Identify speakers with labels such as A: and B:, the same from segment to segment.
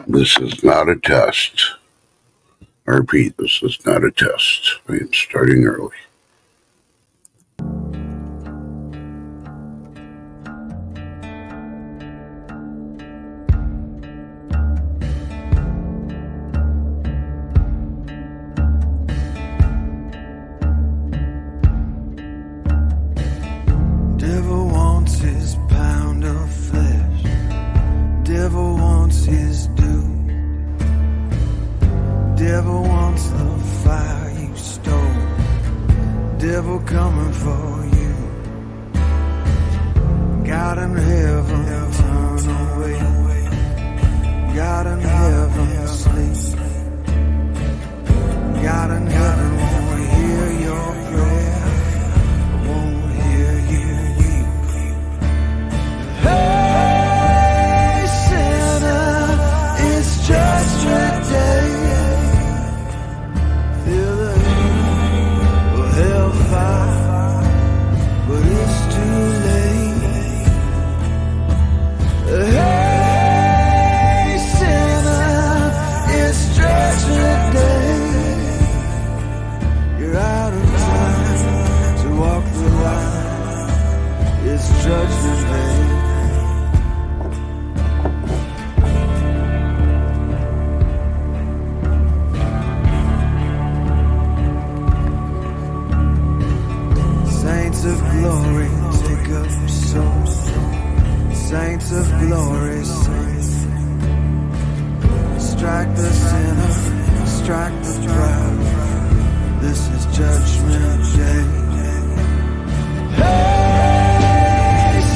A: This is not a test. I repeat, this is not a test. I am starting early.
B: Devil wants his pound of flesh. Devil wants his due. Devil wants the fire you stole. Devil coming for you. God in heaven, turn away. God in heaven, sleep. God in heaven, won't hear your prayer. Won't hear you weep. Hey, sinner, it's judgment day. Feel the heat of hellfire, but it's too late. Hey, sinner, it's judgment day. You're out of time to walk the line. It's judgment day. Saints of glory, take up souls. Saints of glory, sing. Strike the sinner, strike the proud. This is judgment day. Hey,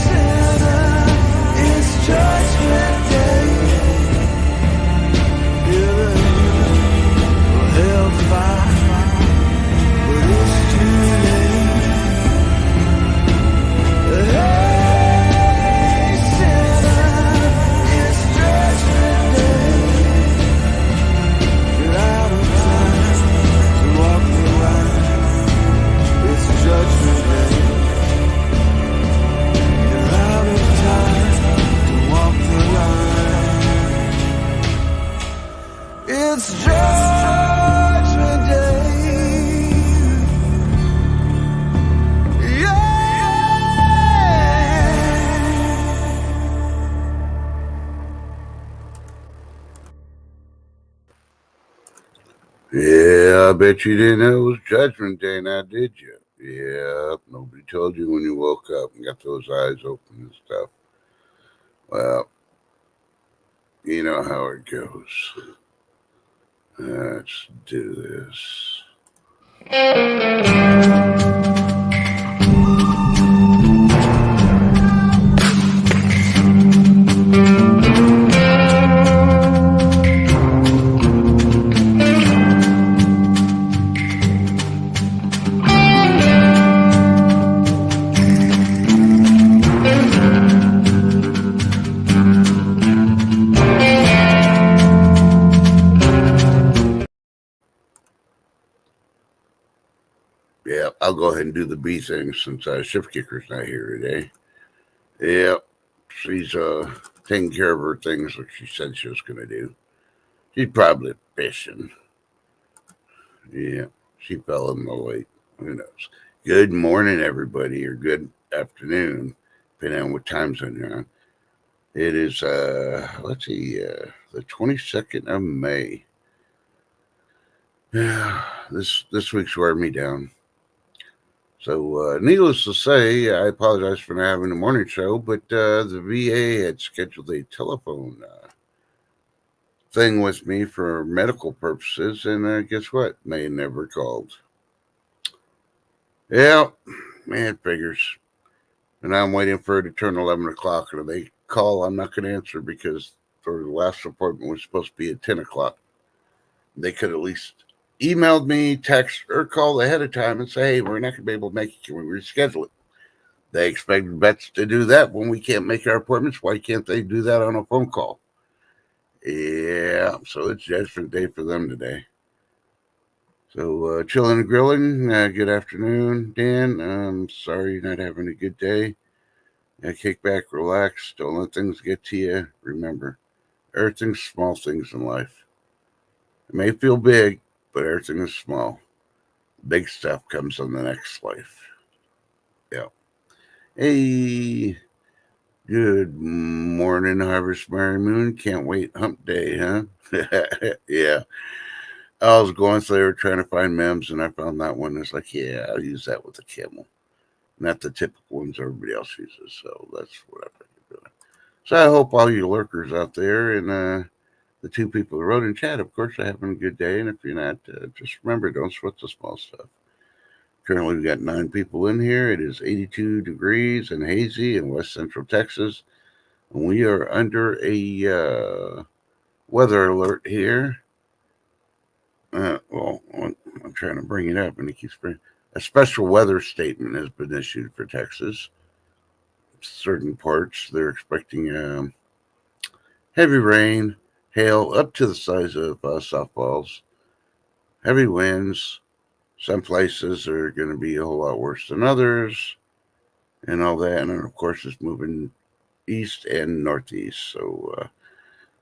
B: sinner, it's judgment day. Feel the heat of hellfire, but it's too late. Hey, sinner, it's judgment day. You're out of time to walk the line. It's judgment day. You're out of time to walk the line. It's judgment day.
A: Yeah, I bet you didn't know it was Judgment Day now, did you? Yeah, nobody told you when you woke up and got those eyes open and stuff. Well, you know how it goes. Let's do this. Yeah, I'll go ahead and do the B thing since Shift Kicker's not here today. Yeah, she's taking care of her things like she said she was going to do. She's probably fishing. Yeah, she fell in the lake. Who knows? Good morning, everybody, or good afternoon, depending on what time zone you're on. It is, let's see, the 22nd of May. Yeah, this week's wearing me down. So, needless to say, I apologize for not having a morning show, but the VA had scheduled a telephone thing with me for medical purposes, and guess what? They never called. Yeah, man, it figures. And I'm waiting for it to turn 11 o'clock, and if they call, I'm not going to answer because for the last appointment was supposed to be at 10 o'clock. They could at least emailed me, text, or called ahead of time and say, hey, we're not going to be able to make it. Can we reschedule it? They expect vets to do that when we can't make our appointments. Why can't they do that on a phone call? Yeah, so it's Judgment Day for them today. So, chilling and grilling. Good afternoon, Dan. I'm sorry you're not having a good day. Kick back, relax. Don't let things get to you. Remember, Everything's small things in life. It may feel big, but everything is small. Big stuff comes in the next life. Yeah. Hey, good morning, Harvest Mary Moon. Can't wait. Hump day, huh? Yeah. I was going through there trying to find memes, and I found that one. It's like, yeah, I'll use that with the camel. Not the typical ones everybody else uses. So that's what I think of doing. So I hope all you lurkers out there and the two people who wrote in chat, of course, are having a good day. And if you're not, just remember, don't sweat the small stuff. Currently, we've got 9 people in here. It is 82 degrees and hazy in west central Texas. And we are under a weather alert here. I'm trying to bring it up, and it keeps bringing. A special weather statement has been issued for Texas. Certain parts, they're expecting heavy rain, hail up to the size of softballs, heavy winds. Some places are going to be a whole lot worse than others, and all that. And then, of course, it's moving east and northeast. So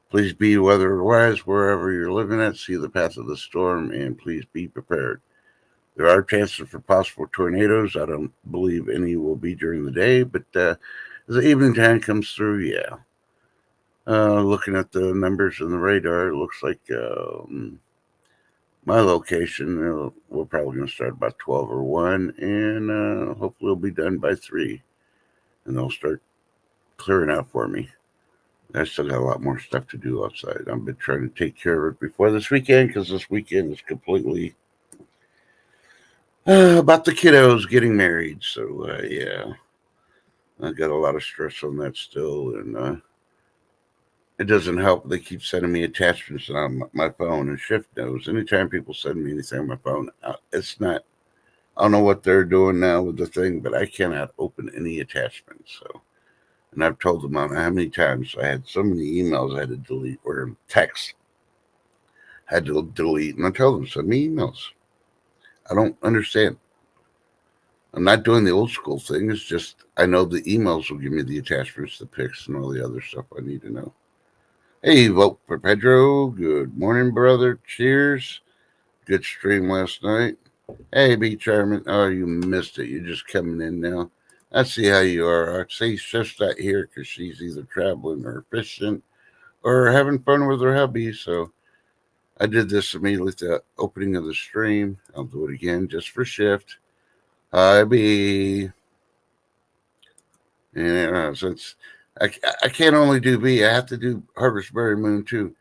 A: please be weather wise wherever you're living at. See the path of the storm, and please be prepared. There are chances for possible tornadoes. I don't believe any will be during the day, but as the evening time comes through, yeah. Looking at the numbers in the radar, it looks like my location, we're probably going to start about 12 or 1, and hopefully we'll be done by 3, and they'll start clearing out for me. I still got a lot more stuff to do outside. I've been trying to take care of it before this weekend because this weekend is completely about the kiddos getting married. So, yeah, I got a lot of stress on that still, and it doesn't help. They keep sending me attachments on my phone, and Shift knows. Anytime people send me anything on my phone, it's not. I don't know what they're doing now with the thing, but I cannot open any attachments. So, and I've told them how many times I had so many emails I had to delete, or text I had to delete, and I tell them send me emails. I don't understand. I'm not doing the old school thing. It's just I know the emails will give me the attachments, the pics, and all the other stuff I need to know. Hey, vote for Pedro. Good morning, brother. Cheers. Good stream last night. Hey, B Charmin. Oh, you missed it. You're just coming in now. I see how you are. I see Shift's not here because she's either traveling or fishing or having fun with her hubby. So I did this immediately at the opening of the stream. I'll do it again just for Shift. Hi, B. And since I can't only do B, I have to do Harvest Berry Moon too.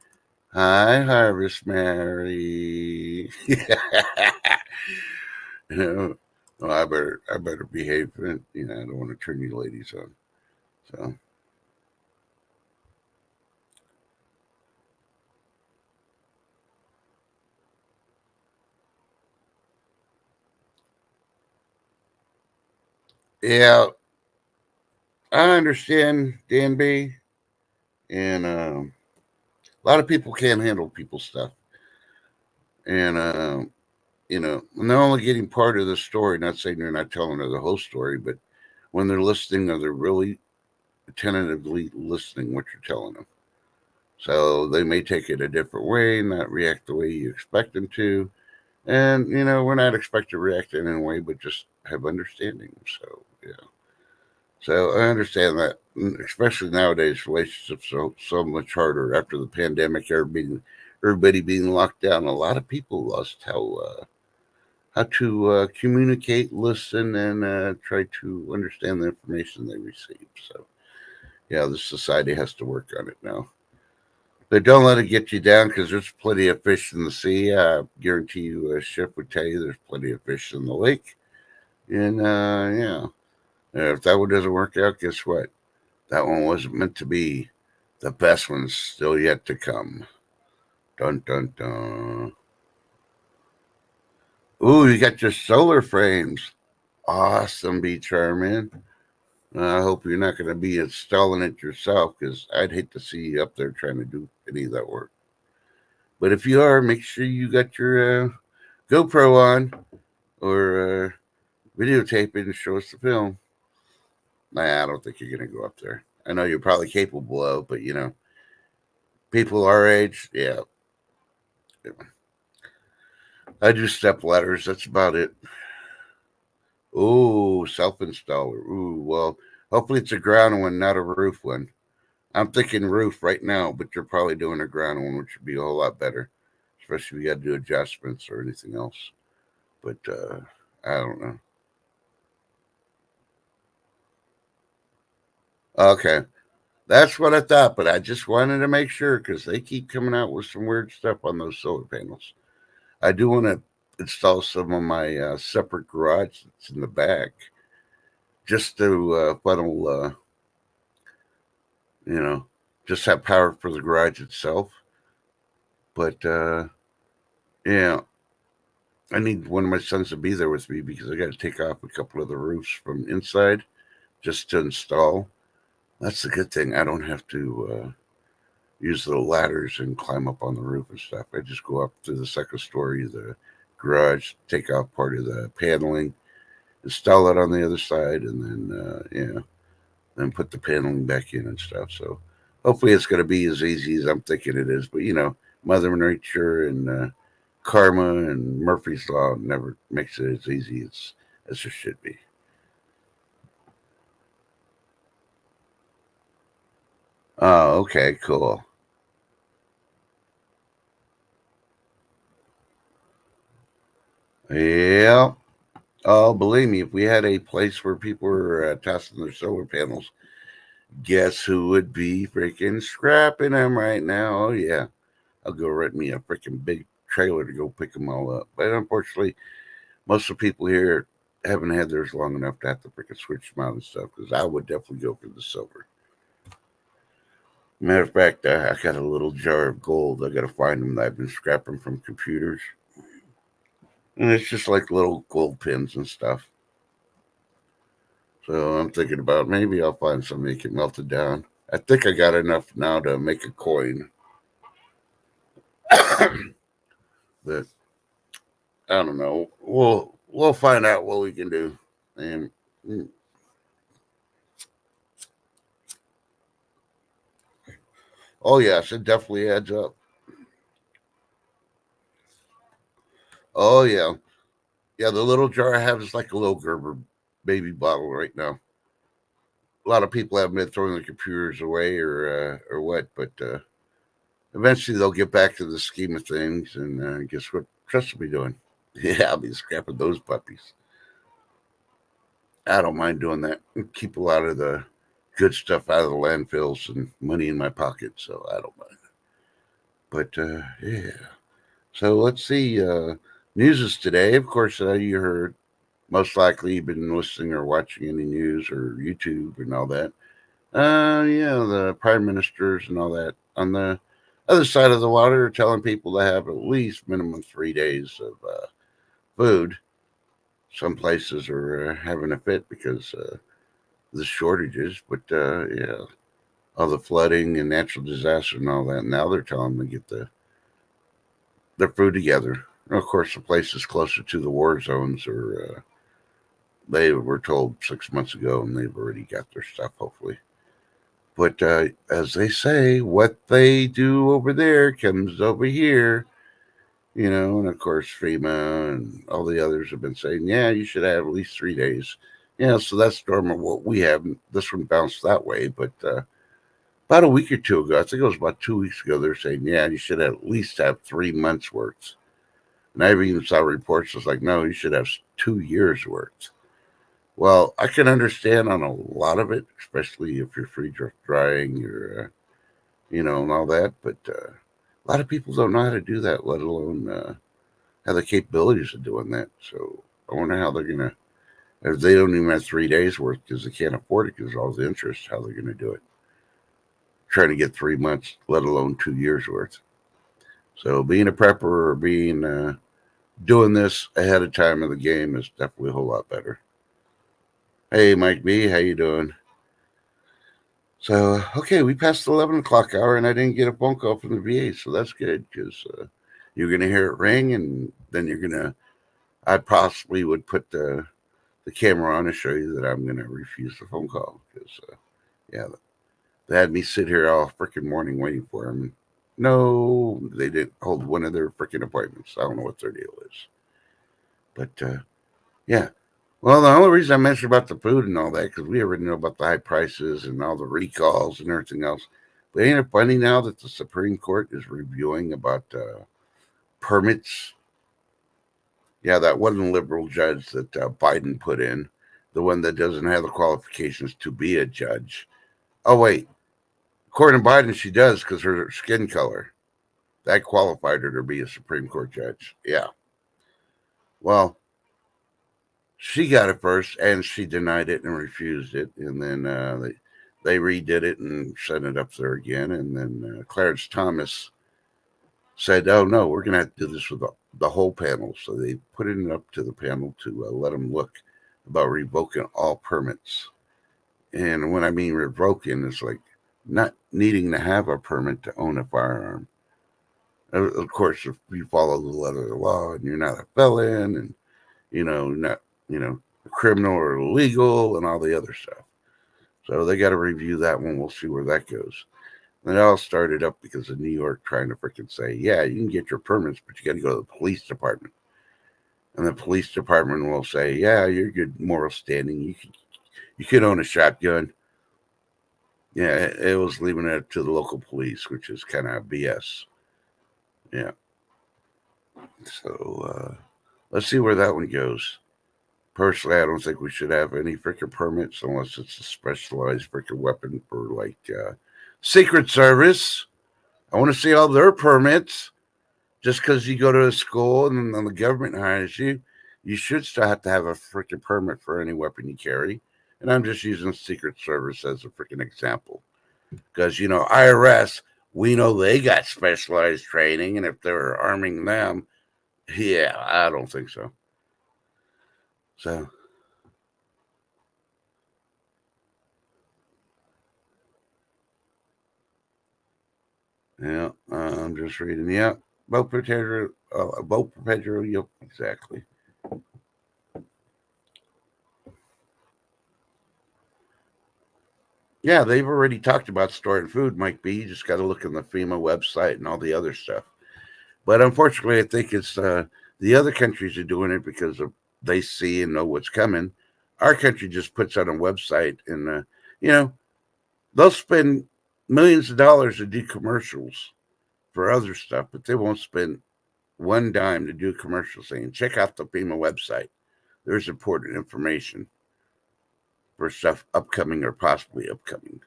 A: Hi, Harvest Mary. You know, well, I better behave. I don't want to turn you ladies on. So yeah, I understand Dan B, and a lot of people can't handle people's stuff, and and they're only getting part of the story. Not saying they're not telling her the whole story, but when they're listening, they're really tentatively listening what you're telling them. So they may take it a different way, not react the way you expect them to. And, we're not expected to react in any way, but just have understanding. So, yeah. So I understand that, especially nowadays, relationships are so much harder after the pandemic, everybody being locked down. A lot of people lost how to communicate, listen, and try to understand the information they receive. So, yeah, the society has to work on it now. But don't let it get you down because there's plenty of fish in the sea. I guarantee you, a ship would tell you there's plenty of fish in the lake. And yeah, if that one doesn't work out, guess what? That one wasn't meant to be. The best one's still yet to come. Dun dun dun. Ooh, you got your solar frames. Awesome, B Charmin. I hope you're not going to be installing it yourself because I'd hate to see you up there trying to do any of that work. But if you are, make sure you got your GoPro on or videotape it and show us the film. Nah, I don't think you're going to go up there. I know you're probably capable of, but People our age, yeah. I do step ladders. That's about it. Ooh, self installer. Ooh, well, hopefully it's a ground one, not a roof one. I'm thinking roof right now, but you're probably doing a ground one, which would be a whole lot better, especially if you got to do adjustments or anything else. But I don't know. Okay, that's what I thought, but I just wanted to make sure because they keep coming out with some weird stuff on those solar panels. I do want to install some of my separate garage that's in the back just to funnel, you know, just have power for the garage itself. But yeah, I need one of my sons to be there with me because I got to take off a couple of the roofs from inside just to install. That's the good thing. I don't have to use the ladders and climb up on the roof and stuff. I just go up to the second story of the garage, take off part of the paneling, install it on the other side, and then put the paneling back in and stuff. So hopefully it's going to be as easy as I'm thinking it is. But Mother Nature and karma and Murphy's Law never makes it as easy as it should be. Oh, okay, cool. Yeah. Oh, believe me, if we had a place where people were testing their solar panels, guess who would be freaking scrapping them right now? Oh, yeah. I'll go rent me a freaking big trailer to go pick them all up. But unfortunately, most of the people here haven't had theirs long enough to have to freaking switch them out and stuff because I would definitely go for the silver. Matter of fact, I got a little jar of gold. I got to find them that I've been scrapping from computers. And it's just like little gold pins and stuff. So I'm thinking about maybe I'll find something that can melt it down. I think I got enough now to make a coin. But I don't know. We'll find out what we can do. And oh yes, it definitely adds up. Oh yeah, yeah. The little jar I have is like a little Gerber baby bottle right now. A lot of people have been throwing the computers away or what, but eventually they'll get back to the scheme of things. And guess what? Trust will be doing. Yeah, I'll be scrapping those puppies. I don't mind doing that. Keep a lot of the good stuff out of the landfills and money in my pocket, so I don't mind. But yeah. So let's see. News is today. Of course, you heard most likely you've been listening or watching any news or YouTube and all that. Yeah, the prime ministers and all that on the other side of the water are telling people to have at least minimum 3 days of food. Some places are having a fit because the shortages, but yeah, all the flooding and natural disaster and all that. Now they're telling them to get their food together. And of course, the places closer to the war zones are. They were told 6 months ago, and they've already got their stuff. Hopefully, but as they say, what they do over there comes over here. And of course, FEMA and all the others have been saying, yeah, you should have at least 3 days. Yeah, so that's normal what we have. This one bounced that way, but about a week or two ago, I think it was about 2 weeks ago, they're saying, yeah, you should at least have 3 months worth. And I even saw reports that's like, no, you should have 2 years worth. Well, I can understand on a lot of it, especially if you're free drying or, and all that. But a lot of people don't know how to do that, let alone have the capabilities of doing that. So I wonder how they're going to, if they don't even have 3 days worth because they can't afford it because of all the interest, how they're going to do it. Trying to get 3 months, let alone 2 years worth. So being a prepper or being doing this ahead of time of the game is definitely a whole lot better. Hey, Mike B, how you doing? So okay, we passed the 11 o'clock hour, and I didn't get a phone call from the VA, so that's good because you're gonna hear it ring, and then you're gonna. I possibly would put the camera on to show you that I'm gonna refuse the phone call because yeah, they had me sit here all freaking morning waiting for him. No, they didn't hold one of their freaking appointments. I don't know what their deal is. But yeah. Well, the only reason I mentioned about the food and all that, because we already know about the high prices and all the recalls and everything else. But ain't it funny now that the Supreme Court is reviewing about permits? Yeah, that one liberal judge that Biden put in, the one that doesn't have the qualifications to be a judge. Oh, wait. According to Biden, she does because her skin color. That qualified her to be a Supreme Court judge. Yeah. Well, she got it first, and she denied it and refused it, and then they redid it and sent it up there again, and then Clarence Thomas said, "Oh no, we're going to have to do this with the whole panel." So they put it up to the panel to let them look about revoking all permits. And when I mean revoking, it's like not needing to have a permit to own a firearm. Of course, if you follow the letter of the law and you're not a felon and not a criminal or illegal and all the other stuff. So they got to review that one. We'll see where that goes. And it all started up because of New York trying to freaking say, yeah, you can get your permits, but you got to go to the police department. And the police department will say, yeah, you're good moral standing. You could own a shotgun. Yeah, it was leaving it to the local police, which is kind of BS. Yeah. So let's see where that one goes. Personally, I don't think we should have any freaking permits unless it's a specialized freaking weapon for like Secret Service. I want to see all their permits. Just because you go to a school and then the government hires you, you should still have to have a freaking permit for any weapon you carry. And I'm just using Secret Service as a freaking example. Because, IRS, we know they got specialized training. And if they're arming them, yeah, I don't think so. So, yeah, I'm just reading. Yeah, boat perpetual, yep, exactly. Yeah, they've already talked about storing food, Mike B. You just got to look on the FEMA website and all the other stuff. But unfortunately, I think it's the other countries are doing it because they see and know what's coming. Our country just puts on a website and, you know, they'll spend millions of dollars to do commercials for other stuff, but they won't spend one dime to do a commercial saying, check out the FEMA website. There's important information for stuff upcoming or possibly upcoming.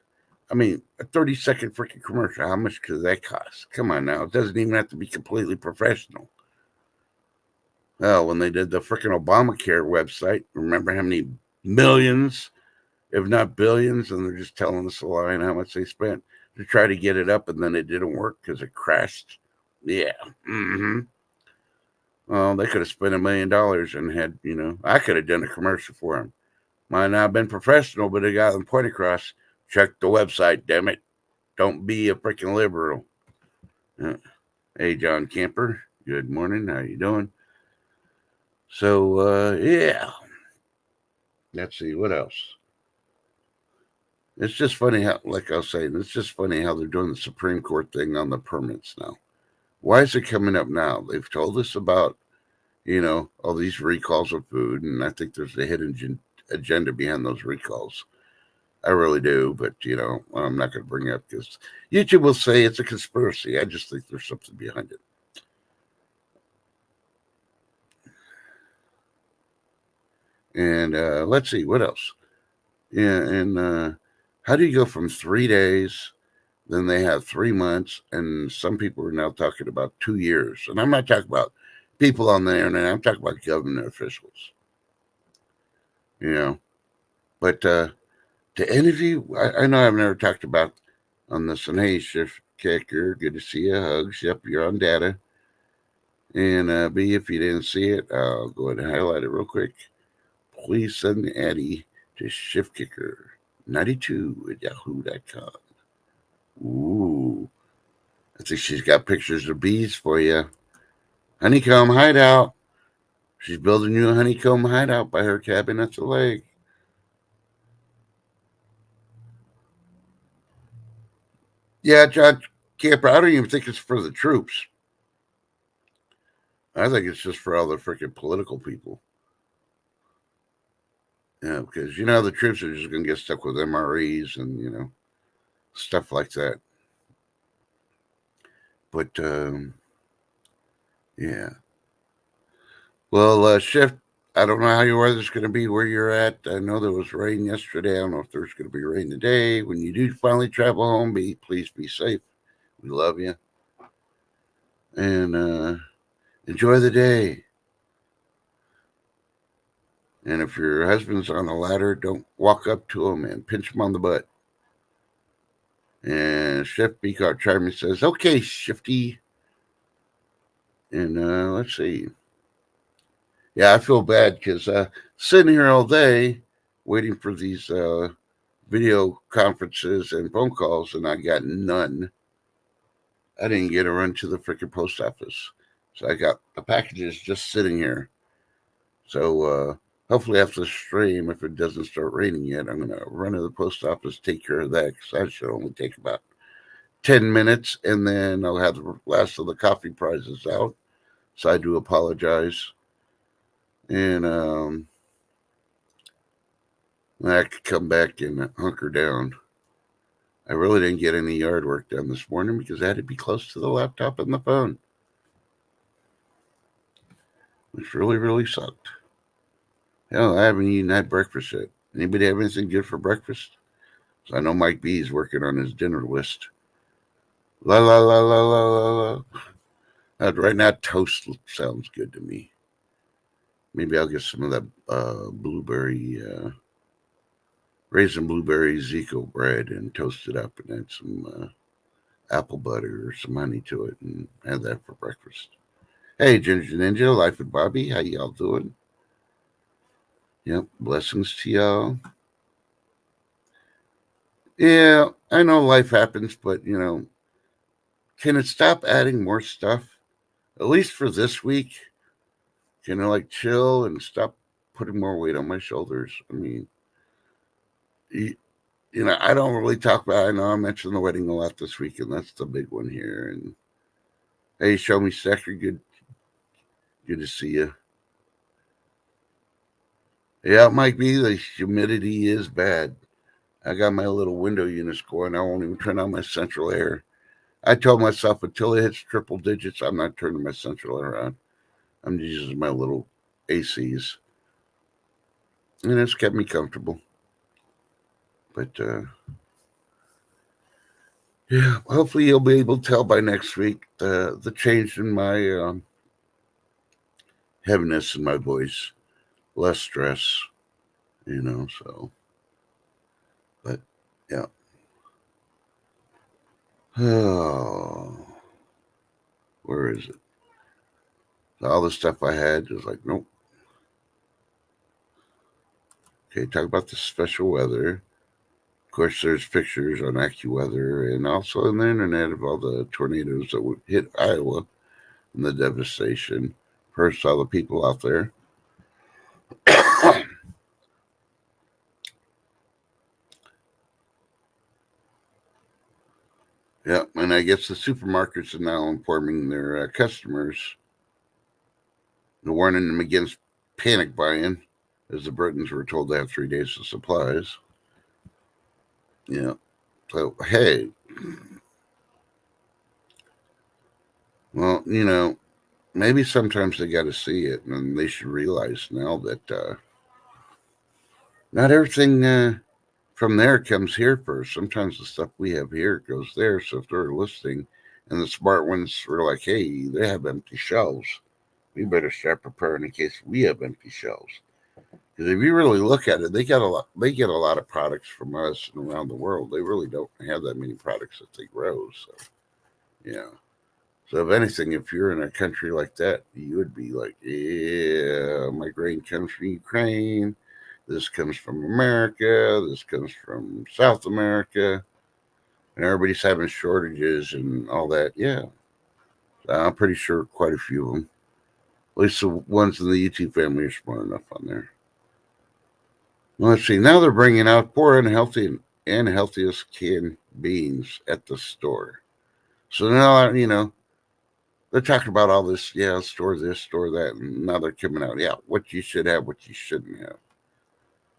A: I mean, a 30-second freaking commercial, how much could that cost? Come on now. It doesn't even have to be completely professional. Oh, when they did the freaking Obamacare website, remember how many millions, if not billions, and they're just telling us a lie and how much they spent to try to get it up, and then it didn't work because it crashed. Yeah. Mm-hmm. Well, they could have spent $1 million and had, I could have done a commercial for them. Might not have been professional, but it got them point across. Check the website, damn it. Don't be a freaking liberal. Hey, John Camper. Good morning. How you doing? So, yeah. Let's see what else. It's just funny how, like I was saying, it's just funny how they're doing the Supreme Court thing on the permits now. Why is it coming up now? They've told us about, all these recalls of food, and I think there's a hidden agenda behind those recalls. I really do, but I'm not going to bring it up because YouTube will say it's a conspiracy. I just think there's something behind it. And let's see what else. Yeah, and how do you go from 3 days? Then they have 3 months, and some people are now talking about 2 years. And I'm not talking about people on the internet. I'm talking about government officials. You know, but to interview, I know I've never talked about on this. And hey, Shift Kicker, good to see you. Hugs. Yep, you're on data. And B, if you didn't see it, I'll go ahead and highlight it real quick. Please send Addie to Shift Kicker 92 at yahoo.com. Ooh, I think she's got pictures of bees for you. Honeycomb hideout. She's building you a honeycomb hideout by her cabin at the lake. Yeah, John camper. I don't even think it's for the troops. I think it's just for all the freaking political people. Yeah, because the troops are just gonna get stuck with MREs and stuff like that. But yeah. Well, Chef, I don't know how your weather's going to be where you're at. I know there was rain yesterday. I don't know if there's going to be rain today. When you do finally travel home, please be safe. We love you, and enjoy the day. And if your husband's on a ladder, don't walk up to him and pinch him on the butt. And Chef Beacott Charming says, "Okay, Shifty." And let's see. Yeah, I feel bad because sitting here all day waiting for these video conferences and phone calls, and I got none. I didn't get a run to the freaking post office. So I got the packages just sitting here. So hopefully after the stream, if it doesn't start raining yet, I'm going to run to the post office, take care of that, because that should only take about 10 minutes, and then I'll have the last of the coffee prizes out. So I do apologize. And I could come back and hunker down. I really didn't get any yard work done this morning because I had to be close to the laptop and the phone, which really, really sucked. Hell, I haven't even had breakfast yet. Anybody have anything good for breakfast? So I know Mike B is working on his dinner list. La la la la la la la. Right now, toast sounds good to me. Maybe I'll get some of that blueberry, raisin blueberry Zico bread and toast it up and add some apple butter or some honey to it and have that for breakfast. Hey, Ginger Ninja, Life with Bobby, how y'all doing? Yep, blessings to y'all. Yeah, I know life happens, but can it stop adding more stuff? At least for this week. Can I chill and stop putting more weight on my shoulders? I mean, I don't really talk about. I know I mentioned the wedding a lot this week, and that's the big one here. And hey, show me Sector, good to see you. Yeah, it might be the humidity is bad. I got my little window units going. I won't even turn on my central air. I told myself until it hits triple digits, I'm not turning my central air on. I'm just using my little ACs. And it's kept me comfortable. But yeah, hopefully you'll be able to tell by next week the change in my heaviness in my voice, less stress, so. But yeah. Oh, where is it? All the stuff I had is nope. Okay, talk about the special weather. Of course, there's pictures on AccuWeather and also on the internet of all the tornadoes that would hit Iowa and the devastation. First, all the people out there. Yeah, and I guess the supermarkets are now informing their customers, warning them against panic buying, as the Britons were told to have 3 days of supplies. Yeah. So, hey, well, maybe sometimes they got to see it, and they should realize now that not everything from there comes here first. Sometimes the stuff we have here goes there. So if they're listening, and the smart ones were like, "Hey, they have empty shelves. We better start preparing in case we have empty shelves." Because if you really look at it, they get a lot. They get a lot of products from us and around the world. They really don't have that many products that they grow. So, yeah. So if anything, if you're in a country like that, you would be like, "Yeah, my grain comes from Ukraine. This comes from America. This comes from South America." And everybody's having shortages and all that. Yeah. I'm pretty sure quite a few of them. At least the ones in the YouTube family are smart enough on there. Well, let's see. Now they're bringing out poor, unhealthy, and healthiest canned beans at the store. So now, they're talking about all this, yeah, store this, store that, and now they're coming out, yeah, what you should have, what you shouldn't have.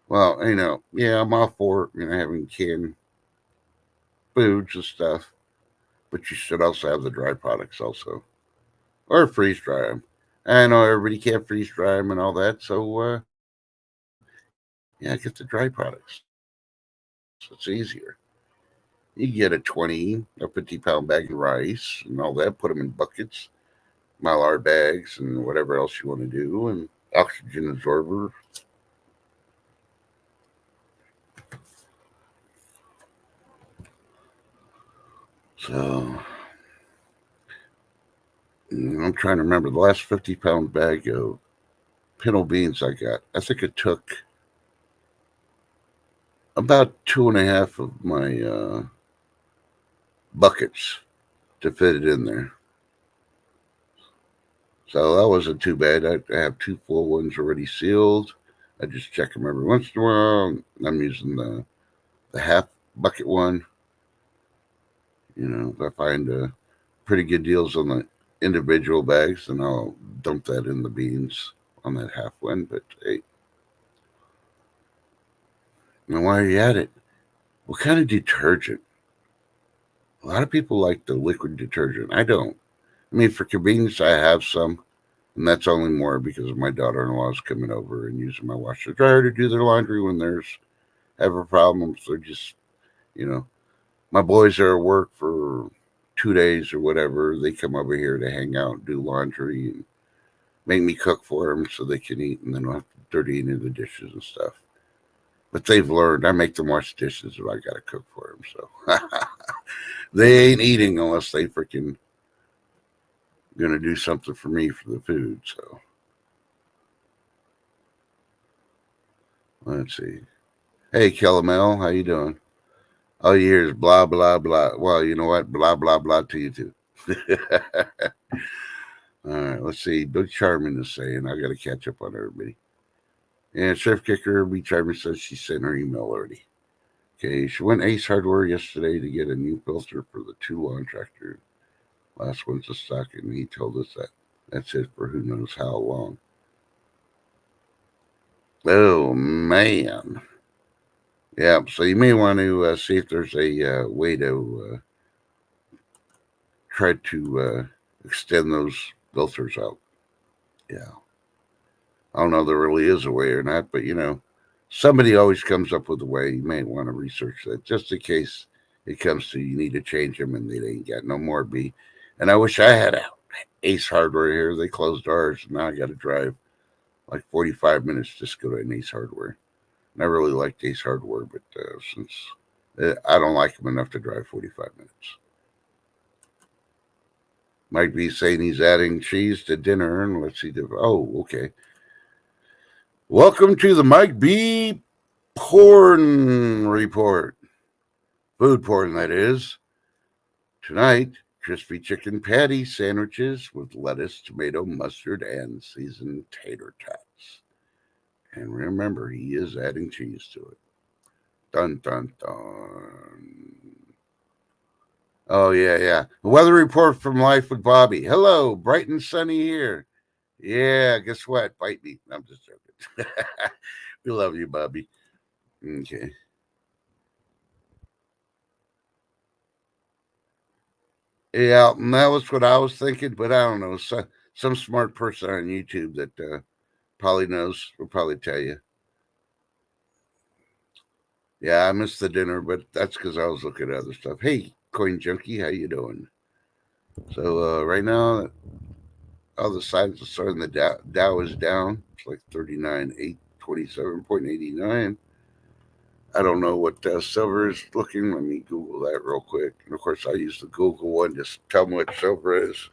A: Well, yeah, I'm all for, having canned foods and stuff, but you should also have the dry products also, or freeze dry them. I know everybody can't freeze dry them and all that, so yeah, get the dry products. So it's easier. You get a 20 or 50-pound bag of rice and all that, put them in buckets, Mylar bags, and whatever else you want to do, and oxygen absorber. So I'm trying to remember the last 50-pound bag of pinto beans I got. I think it took about 2.5 of my buckets to fit it in there. So that wasn't too bad. I have two full ones already sealed. I just check them every once in a while. I'm using the half bucket one. If I find pretty good deals on the individual bags, then I'll dump that in the beans on that half one. But hey, now while you're at it, what kind of detergent? A lot of people like the liquid detergent. I don't. I mean, for convenience, I have some, and that's only more because my daughter-in-law is coming over and using my washer dryer to do their laundry when there's ever problems. They're just, you know, my boys are at work for 2 days or whatever. They come over here to hang out, and do laundry, and make me cook for them so they can eat, and then I'll have to dirty any of the dishes and stuff. But they've learned I make them wash dishes if I got to cook for them. So they ain't eating unless they freaking gonna do something for me for the food. So let's see. Hey, Kellamel, how you doing? All you hear is blah blah blah. Well, you know what? Blah blah blah to you too. All right, let's see. Big Charmin is saying I got to catch up on everybody. And Surf Kicker, Big Charmin says she sent her email already. Okay, she went Ace Hardware yesterday to get a new filter for the 2 lawn tractor. Last one's a stock, and he told us that that's it for who knows how long. Oh man, yeah. So you may want to see if there's a way to try to extend those filters out. Yeah, I don't know if there really is a way or not, but somebody always comes up with a way. You may want to research that just in case it comes to you need to change them and they ain't got no more B. And I wish I had a Ace Hardware here. They closed ours, and now I got to drive like 45 minutes just to go to an Ace Hardware. And I really liked Ace Hardware, but since I don't like them enough to drive 45 minutes. Mike B saying he's adding cheese to dinner, and let's see. Oh, okay. Welcome to the Mike B porn report. Food porn, that is. Tonight, crispy chicken patty sandwiches with lettuce, tomato, mustard, and seasoned tater tots. And remember, he is adding cheese to it. Dun dun dun. Oh yeah, yeah. The weather report from Life with Bobby. Hello, bright and sunny here. Yeah, guess what? Bite me. I'm just joking. We love you, Bobby. Okay. Yeah, and that was what I was thinking, but I don't know. Some smart person on YouTube that probably knows will probably tell you. Yeah, I missed the dinner, but that's because I was looking at other stuff. Hey, Coin Junkie, how you doing? So right now, all the signs are starting. The Dow is down. It's like 39,827.89. I don't know what silver is looking. Let me Google that real quick. And of course, I use the Google one. Just tell me what silver is.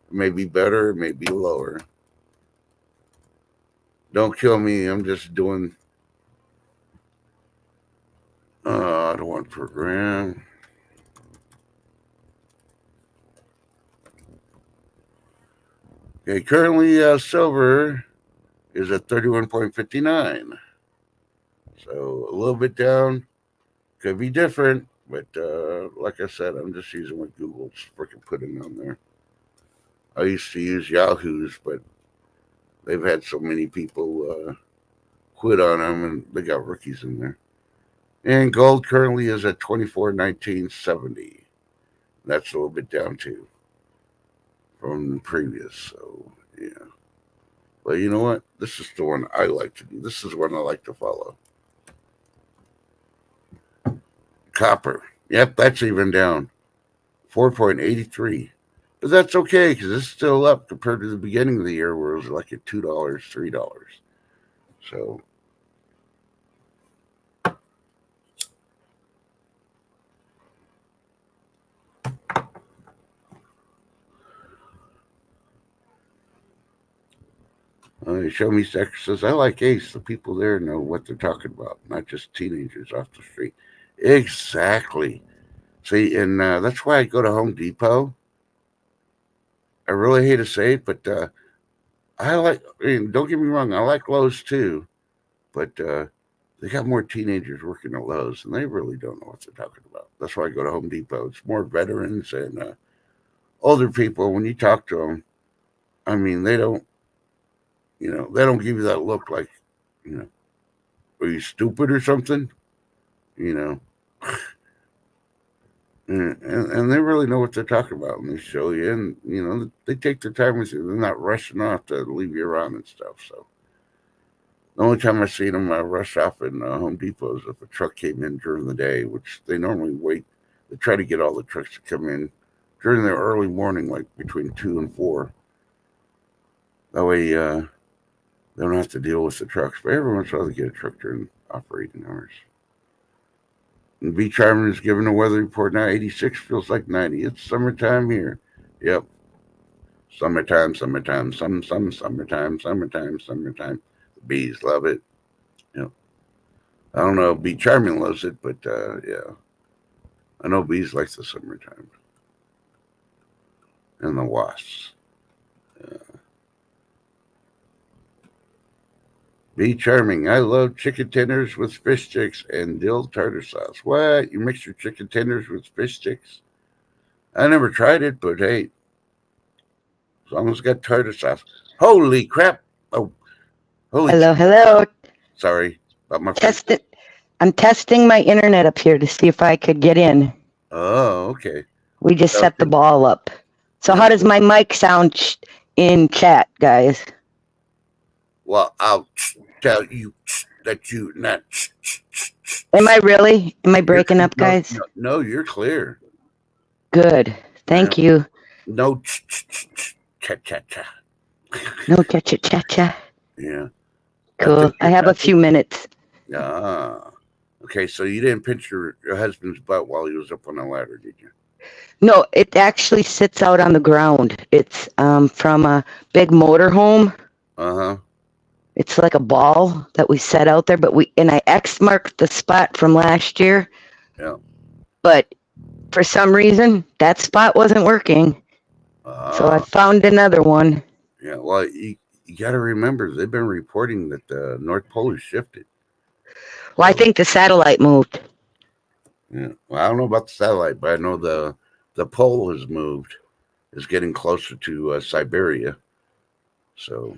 A: It may be better, it may be lower. Don't kill me. I'm just doing. I don't want per gram. Okay, currently silver is at 31.59. So a little bit down. Could be different. But like I said, I'm just using what Google's freaking putting on there. I used to use Yahoo's, but they've had so many people quit on them, and they got rookies in there. And gold currently is at 24.1970. That's a little bit down too from the previous. So yeah, but you know what? This is the one I like to do. This is one I like to follow. Copper. Yep, that's even down 4.83. But that's okay because it's still up compared to the beginning of the year where it was like at $2, $3. So Show Me Sex says, I like Ace. The people there know what they're talking about, not just teenagers off the street. Exactly. See, and that's why I go to Home Depot. I really hate to say it, but I mean, don't get me wrong, I like Lowe's too, but they got more teenagers working at Lowe's, and they really don't know what they're talking about. That's why I go to Home Depot. It's more veterans and older people. When you talk to them, I mean, they don't give you that look like, you know, are you stupid or something? You know, and they really know what they're talking about, and they show you, and they take their time with you. They're not rushing off to leave you around and stuff. So the only time I've seen them rush off in Home Depot is if a truck came in during the day, which they normally wait. They try to get all the trucks to come in during the early morning, like between 2 and 4. That way, they don't have to deal with the trucks. But every once in a while, they get a truck during operating hours. And Beach Harmon is giving a weather report now. 86 feels like 90. It's summertime here. Yep. Summertime, summertime, summertime, summertime, summertime. The bees love it. Yep. I don't know if Beach Harmon loves it, but yeah. I know bees like the summertime. And the wasps. Be charming. I love chicken tenders with fish sticks and dill tartar sauce. What? You mix your chicken tenders with fish sticks? I never tried it, but hey, as long as it's got tartar sauce. Holy crap! Oh, holy!
C: Hello, hello.
A: Sorry about my friend.
C: Test it. I'm testing my internet up here to see if I could get in.
A: Oh, okay.
C: We just
A: Okay.
C: set the ball up. So
A: Yeah.
C: how does my mic sound in chat, guys?
A: Well, I'll tell you that you not.
C: Am I really? Am I breaking up, guys?
A: No, you're clear.
C: Good. Thank you.
A: No cha cha cha.
C: No cha-cha-cha-cha.
A: Yeah.
C: Cool. I have a few minutes.
A: Ah. Okay, so you didn't pinch your husband's butt while he was up on the ladder, did you?
C: No, it actually sits out on the ground. It's from a big motorhome.
A: Uh-huh.
C: It's like a ball that we set out there, but I X marked the spot from last year.
A: Yeah.
C: But for some reason, that spot wasn't working. So I found another one.
A: Yeah, well, you got to remember, they've been reporting that the North Pole has shifted.
C: Well, I think the satellite moved.
A: Yeah. Well, I don't know about the satellite, but I know the pole has moved. It's getting closer to Siberia. So,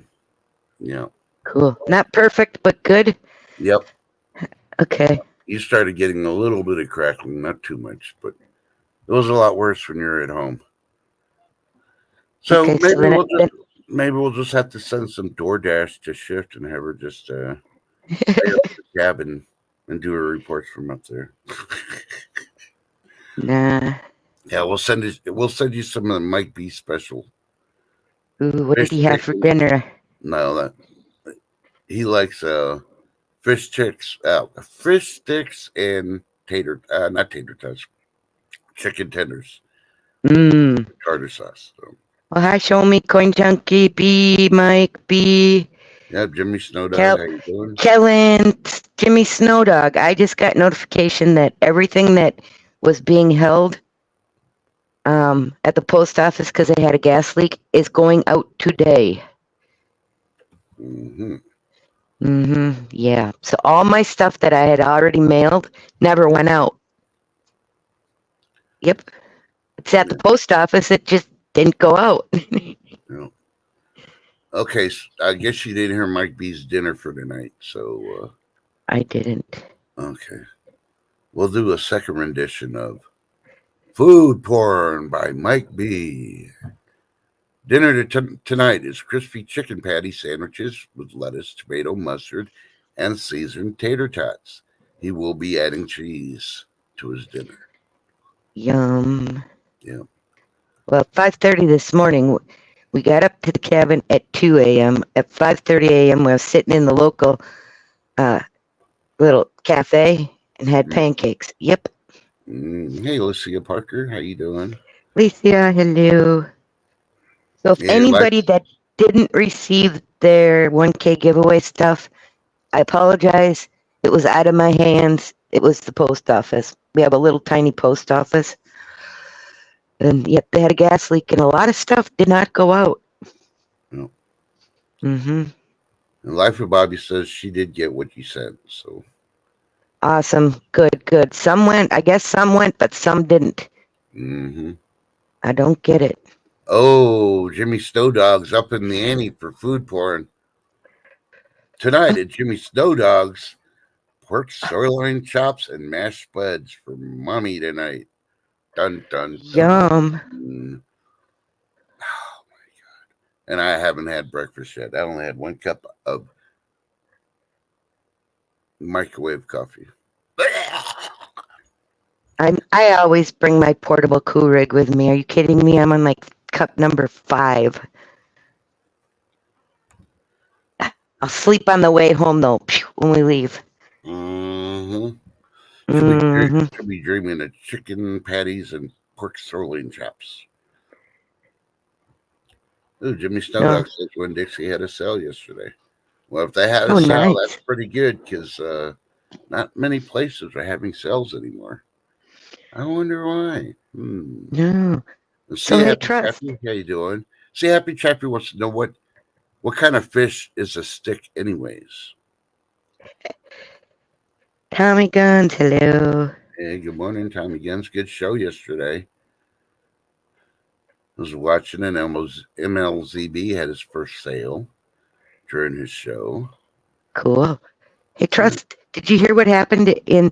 A: yeah.
C: Cool. Not perfect, but good.
A: Yep.
C: Okay.
A: You started getting a little bit of crackling, not too much, but it was a lot worse when you're at home. So,
C: okay,
A: maybe we'll just have to send some DoorDash to shift and have her just stay up in the cabin and do her reports from up there.
C: Nah.
A: Yeah, we'll send you some of the Mike B special.
C: Ooh, what did he have for dinner?
A: No, that he likes fish sticks and not tater tots, chicken tenders, tartar sauce. So.
C: Well, hi, show me Coin Junkie B, Mike B.
A: Yeah, Jimmy Snowdog, how you doing?
C: Kellen, Jimmy Snowdog. I just got notification that everything that was being held at the post office because they had a gas leak is going out today. Yeah. So all my stuff that I had already mailed never went out. Yep. It's at the post office. It just didn't go out.
A: Yeah. Okay, I guess you didn't hear Mike B's dinner for tonight. So,
C: I didn't.
A: okay. We'll do a second rendition of Food Porn by Mike B. Dinner tonight is crispy chicken patty sandwiches with lettuce, tomato, mustard, and seasoned tater tots. He will be adding cheese to his dinner.
C: Yum.
A: Yeah.
C: Well, 5:30 this morning, we got up to the cabin at 2 a.m. At 5:30 a.m., we were sitting in the local little cafe and had pancakes. Yep.
A: Hey, Lucia Parker, how you doing?
C: Licia, hello. So if
A: Yeah,
C: anybody that didn't receive their 1K giveaway stuff, I apologize. It was out of my hands. It was the post office. We have a little tiny post office. And yep, they had a gas leak and a lot of stuff did not go out.
A: no.
C: Mm-hmm.
A: And Life of Bobby says she did get what you sent. So
C: Awesome. Good, good. Some went, I guess some went, but some didn't.
A: mm-hmm.
C: I don't get it.
A: Oh, Jimmy Snowdog's up in the ante for food porn. Tonight at Jimmy Snowdog's, pork sirloin chops and mashed spuds for mommy tonight. Dun dun dun.
C: Yum.
A: Oh my god! And I haven't had breakfast yet. I only had 1 cup of microwave coffee.
C: I always bring my portable Keurig with me. Are you kidding me? I'm on like cup number 5. I'll sleep on the way home though when we leave.
A: Mm-hmm.
C: Mm-hmm.
A: Should be dreaming of chicken patties and pork sirloin chops. Ooh, Jimmy Snowdog says when Dixie had a sale yesterday. Well, if they had a sale,
C: nice.
A: that's pretty good because not many places are having sales anymore. I wonder why.
C: No.
A: See,
C: So hey,
A: Happy
C: Trust.
A: Chappy, how you doing? See, Happy Chappy wants to know what kind of fish is a stick, anyways.
C: Tommy Guns, hello.
A: Hey, good morning, Tommy Guns. Good show yesterday. I was watching an MLZB had his first sale during his show.
C: Cool. Hey, Trust. Did you hear what happened in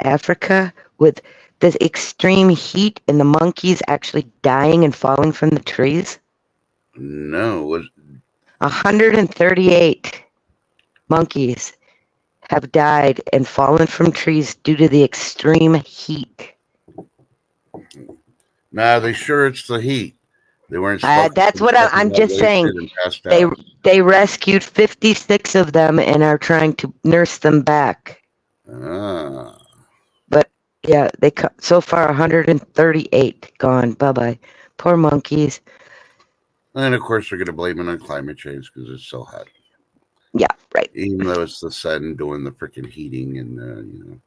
C: Africa with the extreme heat and the monkeys actually dying and falling from the trees?
A: No,
C: 138 monkeys have died and fallen from trees due to the extreme heat.
A: nah, they sure it's the heat. They weren't.
C: That's what I'm just saying. They rescued 56 of them and are trying to nurse them back.
A: Ah.
C: But yeah, so far 138 gone. Bye bye. Poor monkeys.
A: And of course, they're going to blame it on climate change because it's so hot.
C: Yeah, right.
A: Even though it's the sun doing the freaking heating, and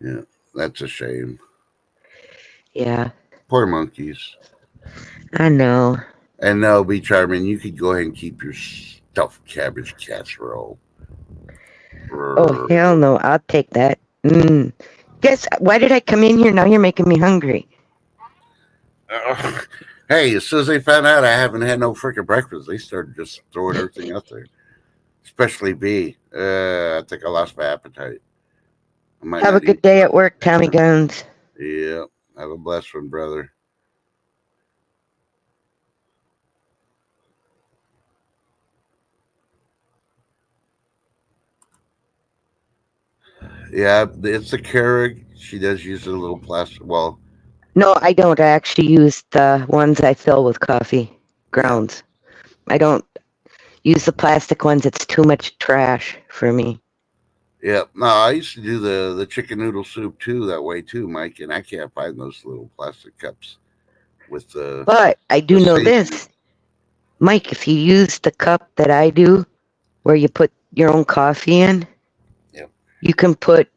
A: yeah, that's a shame.
C: Yeah.
A: Poor monkeys.
C: I know.
A: And no, be charming. You could go ahead and keep your stuffed cabbage casserole.
C: Oh hell no! I'll take that. Guess why did I come in here? Now you're making me hungry.
A: Hey, as soon as they found out I haven't had no freaking breakfast, they started just throwing everything out there. Especially B. I think I lost my appetite.
C: Have a good day at work, Tommy Guns.
A: Yeah, have a blessed one, brother. Yeah, it's a Keurig. She does use a little plastic. Well,
C: no, I don't. I actually use the ones I fill with coffee grounds. I don't use the plastic ones. It's too much trash for me.
A: Yeah, no, I used to do the chicken noodle soup too that way too, Mike, and I can't find those little plastic cups with the.
C: But I do know this, Mike. If you use the cup that I do, where you put your own coffee in, you can put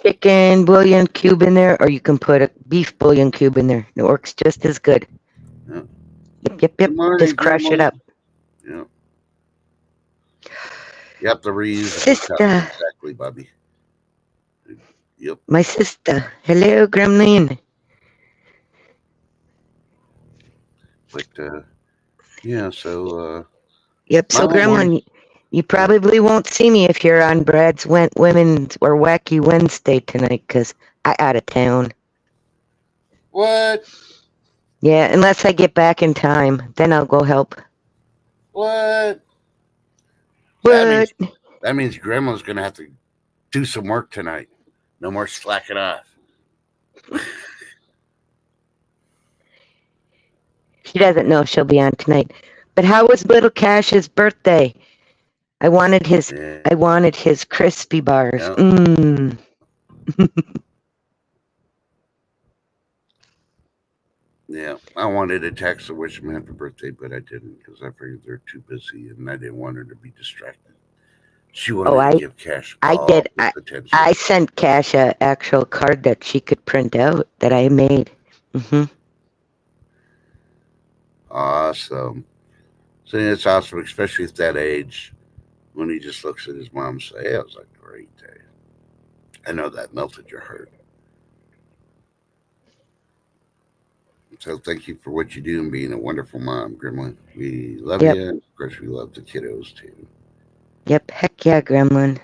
C: chicken bouillon cube in there, or you can put a beef bouillon cube in there. It works just as good. Yep. Just crush it up.
A: Yep. You have to reuse
C: Sister.
A: Exactly, Bobby. Yep.
C: My sister. Hello, Gremlin.
A: But yeah, so
C: Yep.
A: my
C: So,
A: whole morning.
C: Gremlin, you
A: Yeah.
C: probably won't see me if you're on Brad's Women's or Wacky Wednesday tonight, 'cause I out of town.
A: What?
C: Yeah, unless I get back in time, then I'll go help.
A: What? That
C: What?
A: means that means Grandma's gonna have to do some work tonight. No more slacking off.
C: She doesn't know she'll be on tonight. But how was little Cash's birthday? I wanted his
A: Yeah.
C: I wanted his crispy bars.
A: Yeah.
C: Mmm.
A: Yeah. I wanted to text her wish him happy birthday, but I didn't because I figured they're too busy and I didn't want her to be distracted. She
C: Oh,
A: wanted to give Cash
C: I
A: all
C: did.
A: this attention.
C: I sent Cash a actual card that she could print out that I made. Hmm.
A: Awesome. So yeah, it's awesome, especially at that age when he just looks at his mom and say, "Yeah, it was a great day." I know that melted your heart. So thank you for what you do and being a wonderful mom, Gremlin. We love
C: Yep.
A: you, and of course we love the kiddos too.
C: Yep. Heck yeah, Gremlin.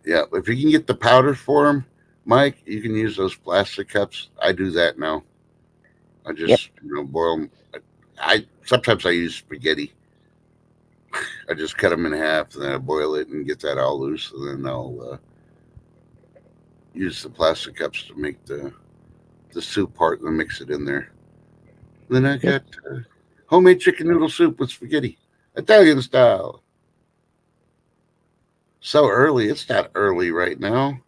A: Yeah, if you can get the powders for them, Mike, you can use those plastic cups. I do that now. I
C: Yep.
A: just boil them. I sometimes I use spaghetti. I just cut them in half and then I boil it and get that all loose, and then I'll use the plastic cups to make the soup part and then mix it in there. Then I
C: Yep.
A: got homemade chicken noodle soup with spaghetti, Italian style. So early, it's not early right now.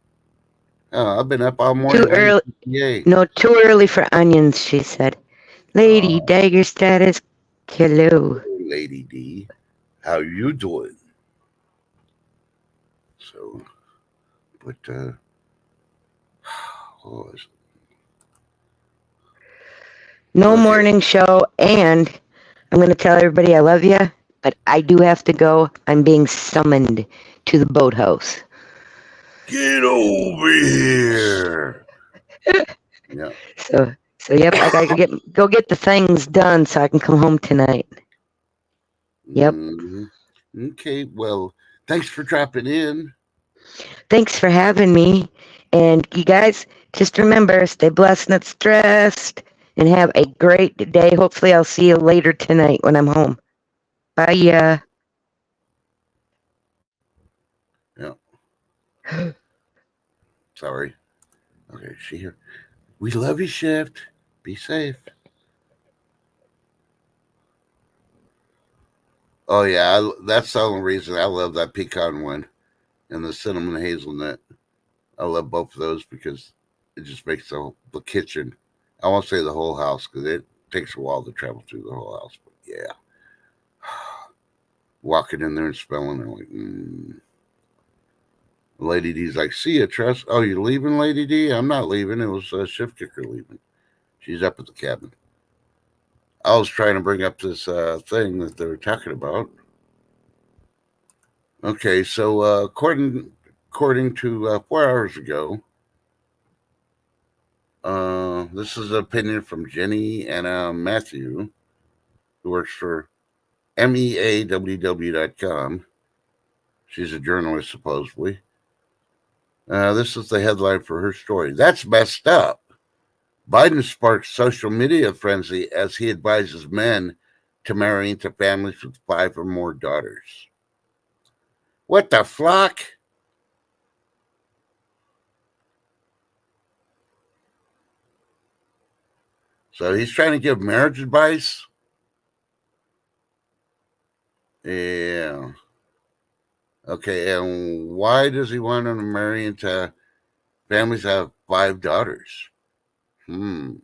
A: I've been up all
C: Too
A: morning waiting
C: early.
A: for PA.
C: No, too early for onions, she said. Lady
A: Oh,
C: Dagger status. Hello.
A: Lady D, how you doing? So, but oh,
C: No
A: okay,
C: morning show, and I'm going to tell everybody I love you, but I do have to go. I'm being summoned to the boathouse.
A: get over here. Yeah.
C: So yep, I gotta go get the things done so I can come home tonight. Yep.
A: hmm Okay. Well, thanks for dropping in.
C: Thanks for having me. And you guys, just remember, stay blessed, not stressed, and have a great day. Hopefully, I'll see you later tonight when I'm home. Bye.
A: Yeah. Sorry. Okay. She here. We love you, Shift. Be safe. Oh yeah, that's the only reason I love that pecan one and the cinnamon hazelnut. I love both of those because it just makes the kitchen. I won't say the whole house because it takes a while to travel through the whole house. But yeah, walking in there and smelling it like. Lady D's like, see ya, Tress. Oh, you're leaving, Lady D? I'm not leaving. It was Shift Kicker leaving. She's up at the cabin. I was trying to bring up this thing that they were talking about. Okay, so according to 4 hours ago, this is an opinion from Jenny and Matthew, who works for meaww.com. She's a journalist, supposedly. This is the headline for her story. That's messed up. Biden sparks social media frenzy as he advises men to marry into families with 5 or more daughters. What the flock? So he's trying to give marriage advice? Yeah. Okay, and why does he want them to marry into families that have 5 daughters? Hmm.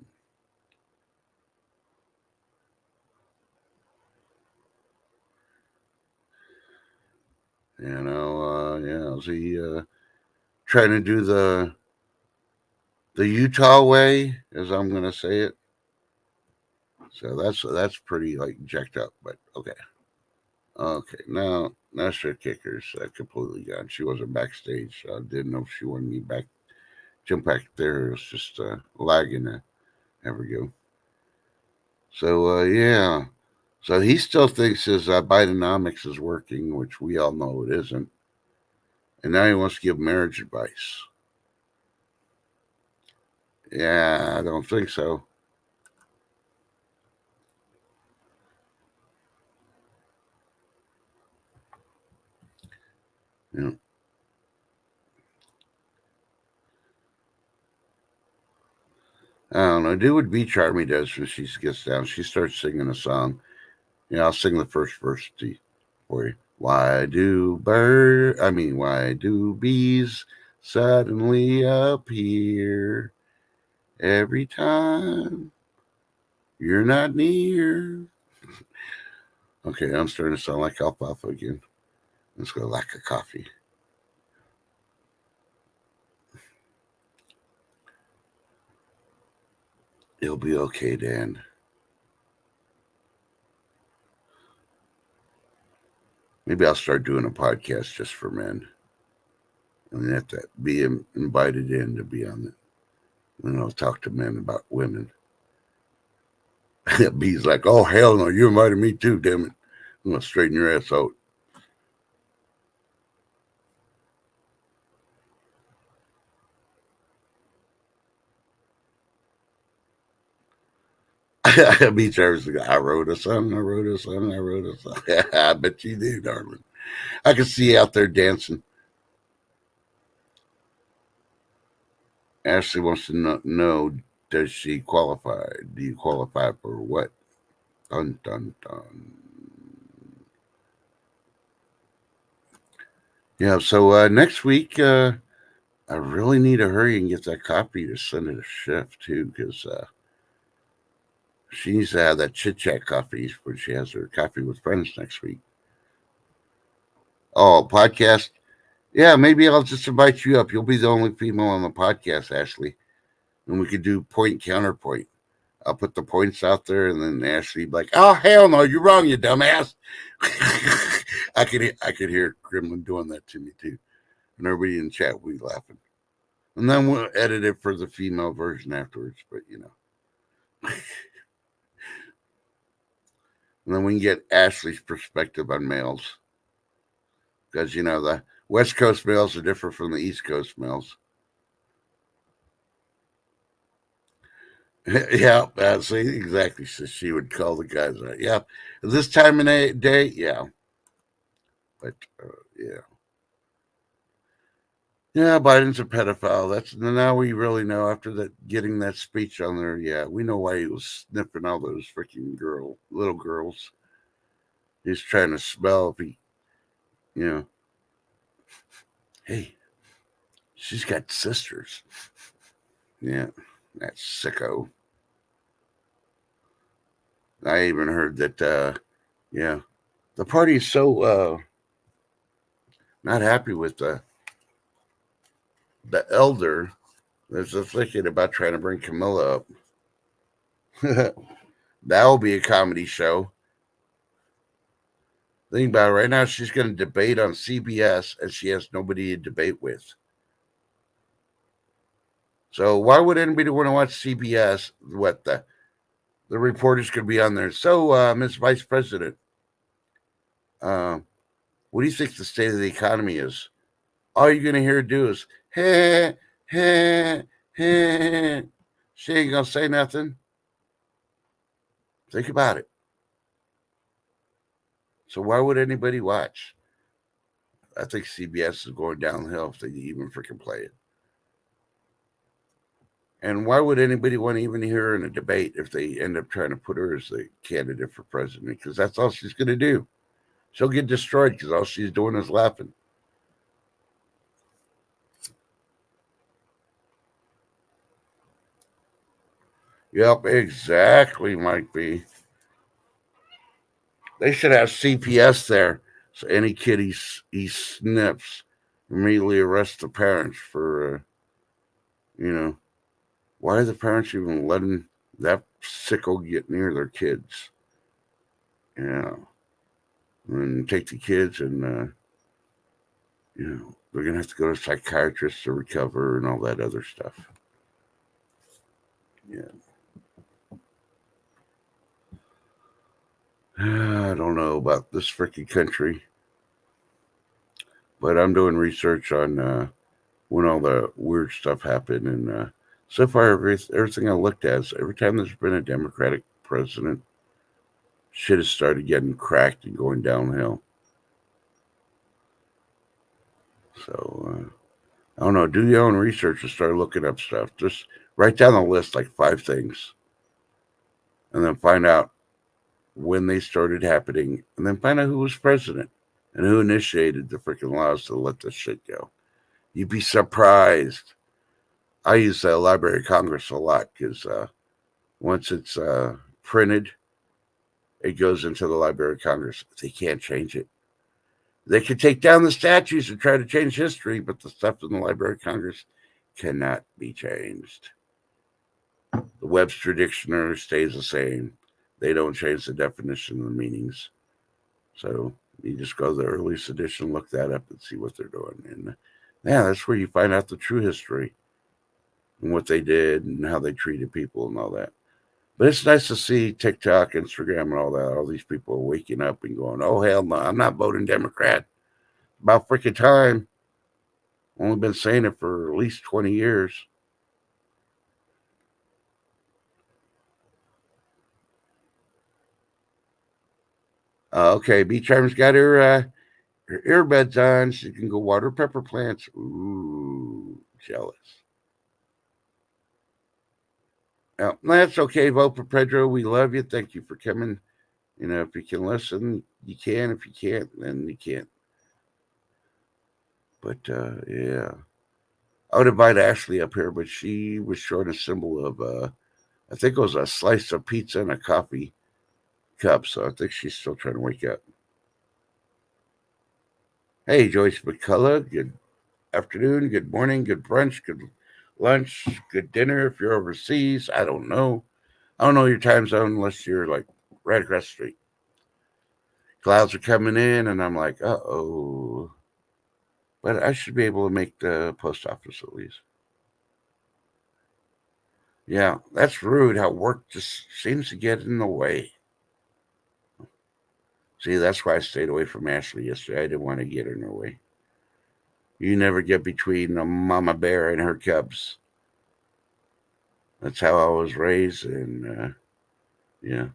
A: Yeah. Is he trying to do the Utah way, as I'm going to say it? So that's pretty like jacked up, but okay. Okay, now Not sure kickers completely gone. She wasn't backstage. So I didn't know if she wanted me back, jump back there. It was just lagging. There we go. So yeah. So he still thinks his Bidenomics is working, which we all know it isn't. And now he wants to give marriage advice. Yeah, I don't think so. You know, I don't know. Do what Beach Army does when she gets down. She starts singing a song. Yeah, I'll sing the first verse for you. Why do bees suddenly appear every time you're not near? Okay, I'm starting to sound like alfalfa again. Let's go lack of coffee. It'll be okay, Dan. Maybe I'll start doing a podcast just for men. And have to be invited in to be on it. And I'll talk to men about women. B's like, oh, hell no, you invited me too, damn it. I'm going to straighten your ass out. B Travis, I wrote a song, I wrote a song, I wrote a song. I bet you did, darling. I can see you out there dancing. Ashley wants to know, does she qualify? Do you qualify for what? Dun, dun, dun. Yeah, so next week, I really need to hurry and get that copy to send it to Chef, too, because she needs to have that chit chat coffee when she has her coffee with friends next week. Oh, podcast? Yeah, maybe I'll just invite you up. You'll be the only female on the podcast, Ashley. And we could do point counterpoint. I'll put the points out there, and then Ashley be like, "Oh hell no, you're wrong, you dumbass." I could hear Gremlin doing that to me too, and everybody in chat will be laughing. And then we'll edit it for the female version afterwards. But and then we can get Ashley's perspective on males, because the West Coast males are different from the East Coast males. Yeah, see, exactly. So she would call the guys out. Yeah, this time of day, yeah. But yeah, yeah, Biden's a pedophile. That's now we really know after that getting that speech on there. Yeah, we know why he was sniffing all those freaking little girls. He's trying to smell if you know, hey, she's got sisters. Yeah, that sicko. I even heard that. Yeah, the party is so not happy with the elder. There's a thinking about trying to bring Camilla up. That'll be a comedy show. Think about it. Right now, she's going to debate on CBS, and she has nobody to debate with. So why would anybody want to watch CBS? What the reporters could be on there. So, Ms. Vice President, uh, what do you think the state of the economy is? All you're going to hear do is hey, hey, hey. She ain't going to say nothing. Think about it. So why would anybody watch? I think CBS is going downhill if they even freaking play it. And why would anybody want to even hear her in a debate if they end up trying to put her as the candidate for president? Because that's all she's going to do. She'll get destroyed because all she's doing is laughing. Yep, exactly, Mike B. They should have CPS there. So any kid he snips, immediately arrest the parents for, why are the parents even letting that sicko get near their kids? Yeah. and take the kids, and they're gonna have to go to psychiatrists to recover and all that other stuff. Yeah. I don't know about this freaking country, but I'm doing research on when all the weird stuff happened, and so far everything I looked at is every time there's been a Democratic president, shit has started getting cracked and going downhill. So I don't know. Do your own research and start looking up stuff. Just write down a list, like 5 things, and then find out when they started happening, and then find out who was president and who initiated the freaking laws to let this shit go. You'd be surprised. I use the Library of Congress a lot because once it's printed, it goes into the Library of Congress. They can't change it. They could take down the statues and try to change history, but the stuff in the Library of Congress cannot be changed. The Webster Dictionary stays the same. They don't change the definition of the meanings. So you just go to the earliest edition, look that up, and see what they're doing. And yeah, that's where you find out the true history and what they did and how they treated people and all that. But it's nice to see TikTok, Instagram, and all that. All these people are waking up and going, oh, hell no, I'm not voting Democrat. About freaking time. Only been saying it for at least 20 years. Okay, Beach Charm's got her earbuds on. She can go water pepper plants. Ooh, jealous. Well, that's okay. Vote for Pedro. We love you. Thank you for coming. If you can listen, you can. If you can't, then you can't. But yeah, I would invite Ashley up here, but she was showing a symbol of, I think it was a slice of pizza and a coffee cup. So I think she's still trying to wake up. Hey, Joyce McCullough. Good afternoon, good morning, good brunch, good lunch, good dinner if you're overseas. I don't know. I don't know your time zone unless you're like right across the street. Clouds are coming in, and I'm like, uh-oh. But I should be able to make the post office at least. Yeah, that's rude how work just seems to get in the way. See, that's why I stayed away from Ashley yesterday. I didn't want to get in her way. You never get between a mama bear and her cubs. That's how I was raised, and yeah.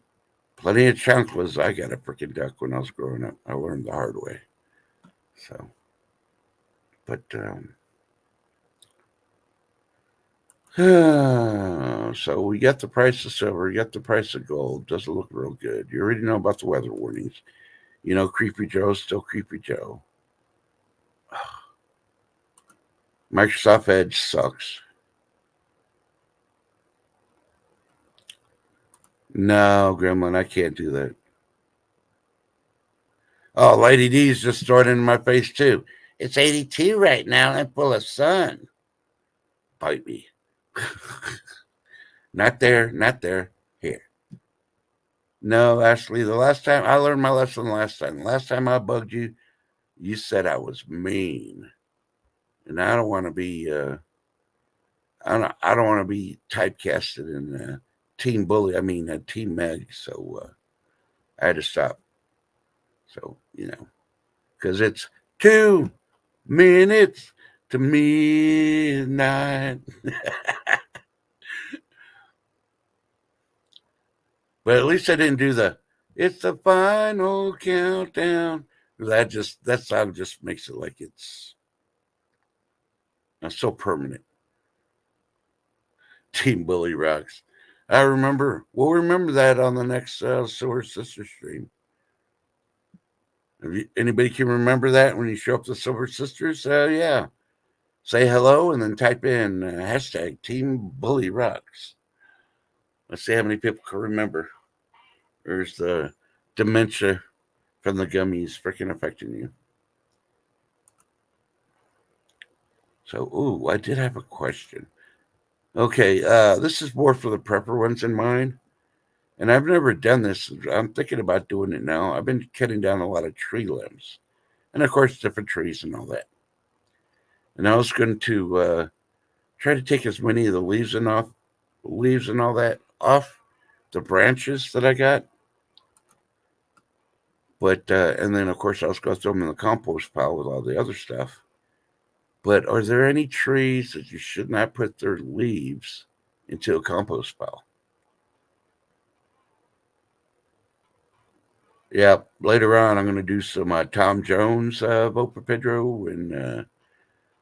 A: Plenty of chanclas. I got a freaking duck when I was growing up. I learned the hard way. So, but so we got the price of silver, we got the price of gold. Doesn't look real good. You already know about the weather warnings. Creepy Joe's still Creepy Joe. Microsoft Edge sucks. No, Gremlin, I can't do that. Oh, Lady D's just throwing it in my face too. It's 82 right now and full of sun. Bite me. Not there, not there. Here. No, Ashley, the last time I learned my lesson last time. Last time I bugged you, you said I was mean. And I don't want to be I don't want to be typecasted in Team Bully. I mean Team Meg. So I had to stop. So, because it's 2 minutes to midnight. But at least I didn't do it's the final countdown. That song just makes it like it's so permanent. Team Bully rocks. We'll remember that on the next Silver Sister stream. Anybody can remember that when you show up to Silver Sisters? Yeah. Say hello and then type in hashtag Team Bully rocks. Let's see how many people can remember. There's the dementia from the gummies freaking affecting you. So, I did have a question. Okay, this is more for the prepper ones in mind. And I've never done this. I'm thinking about doing it now. I've been cutting down a lot of tree limbs, and of course, different trees and all that. And I was going to try to take as many of the leaves and all that off the branches that I got. But and then of course I was going to throw them in the compost pile with all the other stuff. But are there any trees that you should not put their leaves into a compost pile? Yeah, later on I'm going to do some Tom Jones, vote for Pedro, and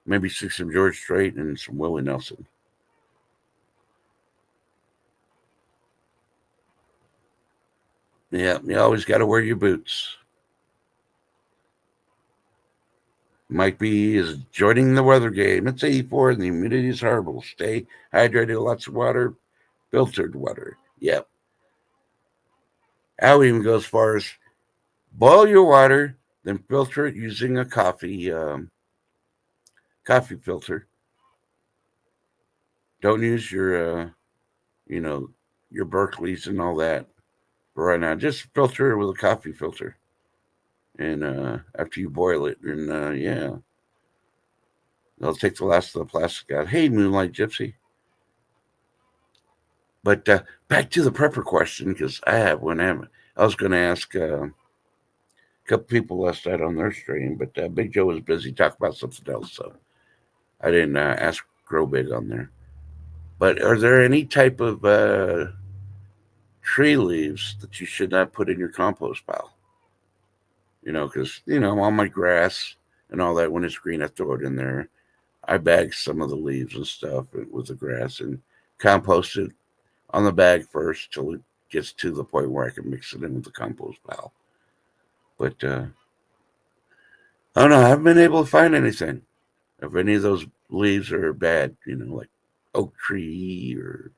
A: maybe see some George Strait and some Willie Nelson. Yeah, you always got to wear your boots. Mike B is joining the weather game. It's 84 and the humidity is horrible. Stay hydrated, lots of water, filtered water. Yep. I would even go as far as boil your water, then filter it using a coffee filter. Don't use you know, your Berkeleys and all that for right now. Just filter it with a coffee filter, and after you boil it, and yeah, they'll take the last of the plastic out. Hey, Moonlight Gypsy. But back to the prepper question because I have one. I was going to ask a couple people last night on their stream, but Big Joe was busy talking about something else, so I didn't ask Grow Big on there. But are there any type of tree leaves that you should not put in your compost pile? Because all my grass and all that when it's green, I throw it in there. I bag some of the leaves and stuff with the grass and compost it on the bag first till it gets to the point where I can mix it in with the compost pile. But I don't know. I haven't been able to find anything if any of those leaves are bad. Like oak tree or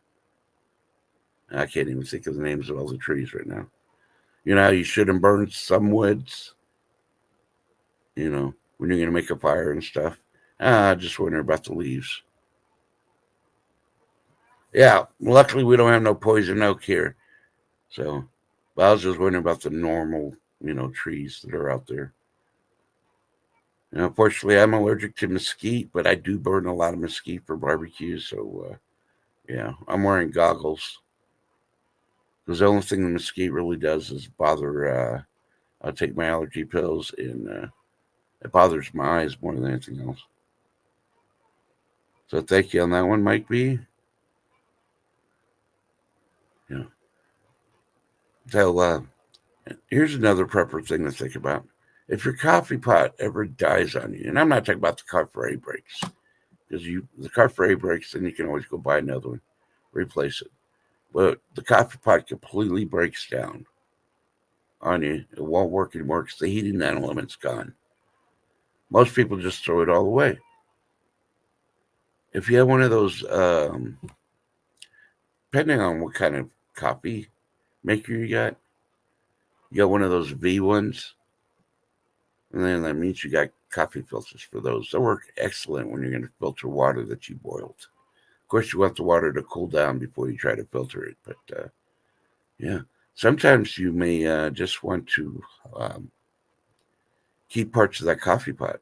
A: I can't even think of the names of all the trees right now. You know how you shouldn't burn some woods. When you're gonna make a fire and stuff. I just wonder about the leaves. Yeah, luckily we don't have no poison oak here. So, but I was just wondering about the normal, trees that are out there. Unfortunately, I'm allergic to mesquite, but I do burn a lot of mesquite for barbecue. So, yeah, I'm wearing goggles because the only thing the mesquite really does is bother. I take my allergy pills, and it bothers my eyes more than anything else. So, thank you on that one, Mike B. Yeah. So, here's another prepper thing to think about. If your coffee pot ever dies on you, and I'm not talking about the carburetor breaks, because the carburetor breaks, then you can always go buy another one, replace it. But the coffee pot completely breaks down on you. It won't work anymore because the heating element's gone. Most people just throw it all away. If you have one of those, depending on what kind of coffee maker you got one of those V ones, and then that means you got coffee filters for those. They work excellent when you're going to filter water that you boiled. Of course, you want the water to cool down before you try to filter it, but yeah. Sometimes you may just want to keep parts of that coffee pot.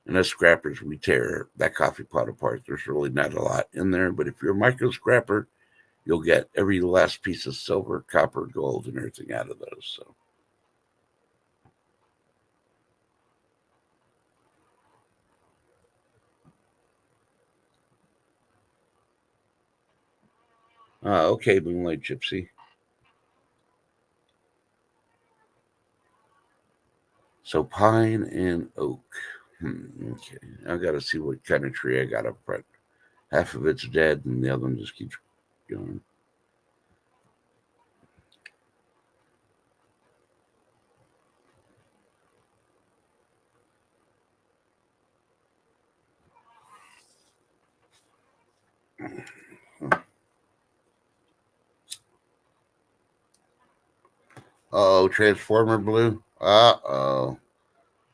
A: And as scrappers, we tear that coffee pot apart. There's really not a lot in there, but if you're a micro scrapper, you'll get every last piece of silver, copper, gold, and everything out of those. So, okay, Moonlight Gypsy. So pine and oak. Okay, I got to see what kind of tree I got up front. Half of it's dead, and the other one just keeps going. Oh, Transformer Blue. Oh.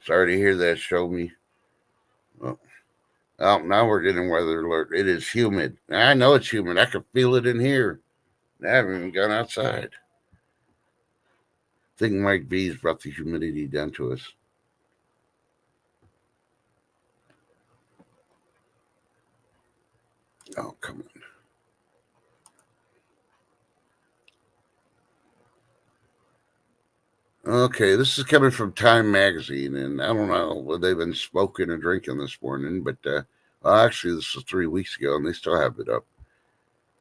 A: Sorry to hear that. Show me. Oh, now we're getting weather alert. It is humid. I know it's humid. I can feel it in here. I haven't even gone outside. I think Mike B's brought the humidity down to us. Oh, come on. Okay, this is coming from Time Magazine, and I don't know what they've been smoking or drinking this morning, but well, actually, this was 3 weeks ago, and they still have it up.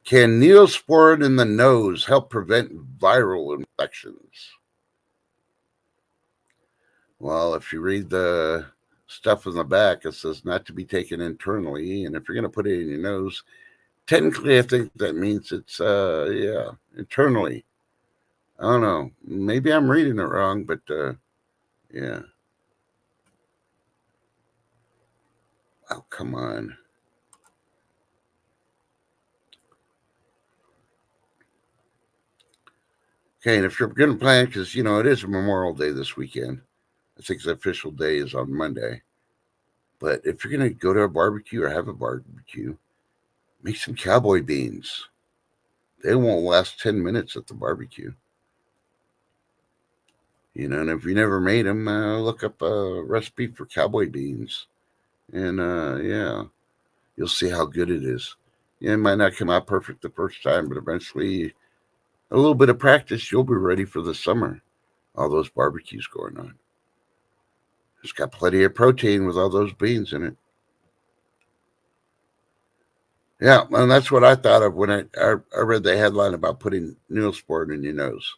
A: Can Neosporin in the nose help prevent viral infections? Well, if you read the stuff in the back, it says not to be taken internally, and if you're going to put it in your nose, technically, I think that means it's yeah, internally. I don't know. Maybe I'm reading it wrong, but yeah. Oh, come on. Okay, and if you're going to plan, because it is Memorial Day this weekend. I think the official day is on Monday. But if you're going to go to a barbecue or have a barbecue, make some cowboy beans. They won't last 10 minutes at the barbecue. And if you never made them, look up a recipe for cowboy beans. And yeah, you'll see how good it is. Yeah, it might not come out perfect the first time, but eventually, a little bit of practice, you'll be ready for the summer. All those barbecues going on. It's got plenty of protein with all those beans in it. Yeah, and that's what I thought of when I read the headline about putting Neosporin in your nose.